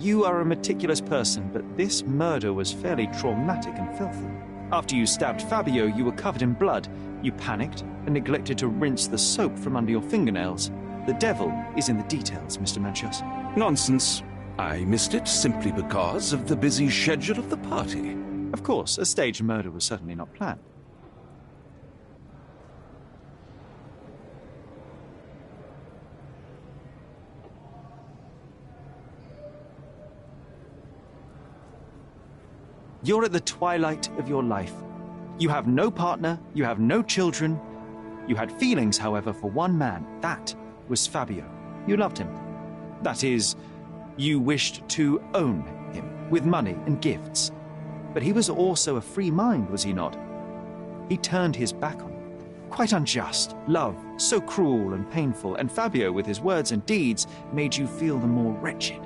You are a meticulous person, but this murder was fairly traumatic and filthy. After you stabbed Fabio, you were covered in blood. You panicked and neglected to rinse the soap from under your fingernails. The devil is in the details, Mr. Manchios. Nonsense. I missed it simply because of the busy schedule of the party. Of course, a staged murder was certainly not planned. You're at the twilight of your life. You have no partner, you have no children. You had feelings, however, for one man. That was Fabio. You loved him. That is, you wished to own him with money and gifts. But he was also a free mind, was he not? He turned his back on you. Quite unjust. Love, so cruel and painful, and Fabio, with his words and deeds, made you feel the more wretched.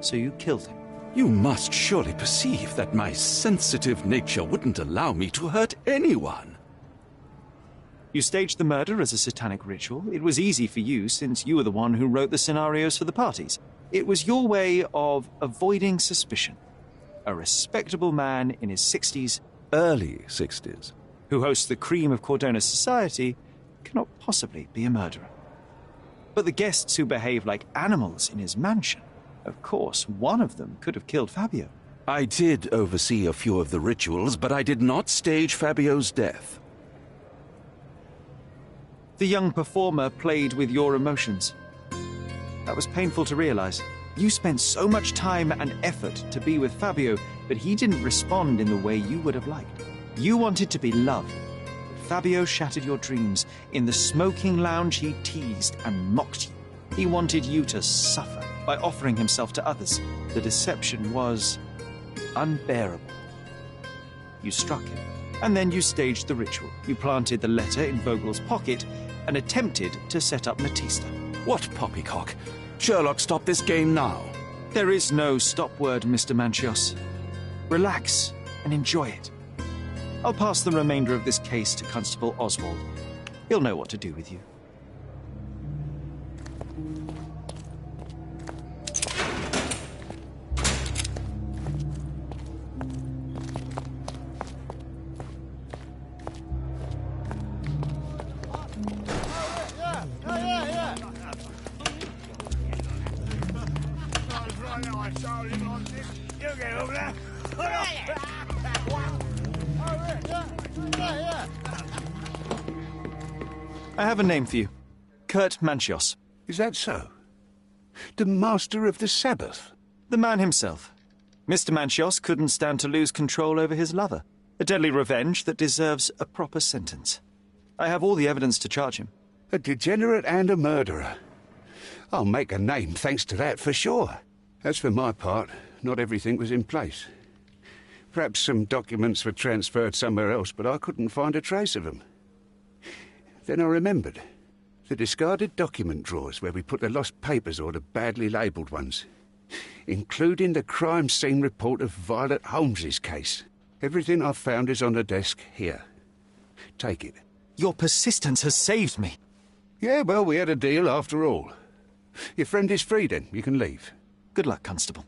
So you killed him. You must surely perceive that my sensitive nature wouldn't allow me to hurt anyone. You staged the murder as a satanic ritual. It was easy for you, since you were the one who wrote the scenarios for the parties. It was your way of avoiding suspicion. A respectable man in his 60s, early 60s, who hosts the cream of Cordona's society, cannot possibly be a murderer. But the guests who behave like animals in his mansion, of course, one of them could have killed Fabio. I did oversee a few of the rituals, but I did not stage Fabio's death. The young performer played with your emotions. That was painful to realize. You spent so much time and effort to be with Fabio, but he didn't respond in the way you would have liked. You wanted to be loved. Fabio shattered your dreams. In the smoking lounge, he teased and mocked you. He wanted you to suffer by offering himself to others. The deception was unbearable. You struck him, and then you staged the ritual. You planted the letter in Vogel's pocket and attempted to set up Matista. What poppycock? Sherlock, stop this game now. There is no stop word, Mr. Manchios. Relax and enjoy it. I'll pass the remainder of this case to Constable Oswald. He'll know what to do with you. I have a name for you. Kurt Manchios. Is that so? The Master of the Sabbath? The man himself. Mr. Manchios couldn't stand to lose control over his lover. A deadly revenge that deserves a proper sentence. I have all the evidence to charge him. A degenerate and a murderer. I'll make a name thanks to that for sure. As for my part, not everything was in place. Perhaps some documents were transferred somewhere else, but I couldn't find a trace of them. Then I remembered. The discarded document drawers where we put the lost papers or the badly labelled ones. Including the crime scene report of Violet Holmes's case. Everything I've found is on the desk here. Take it. Your persistence has saved me. Yeah, well, we had a deal after all. Your friend is free then. You can leave. Good luck, Constable.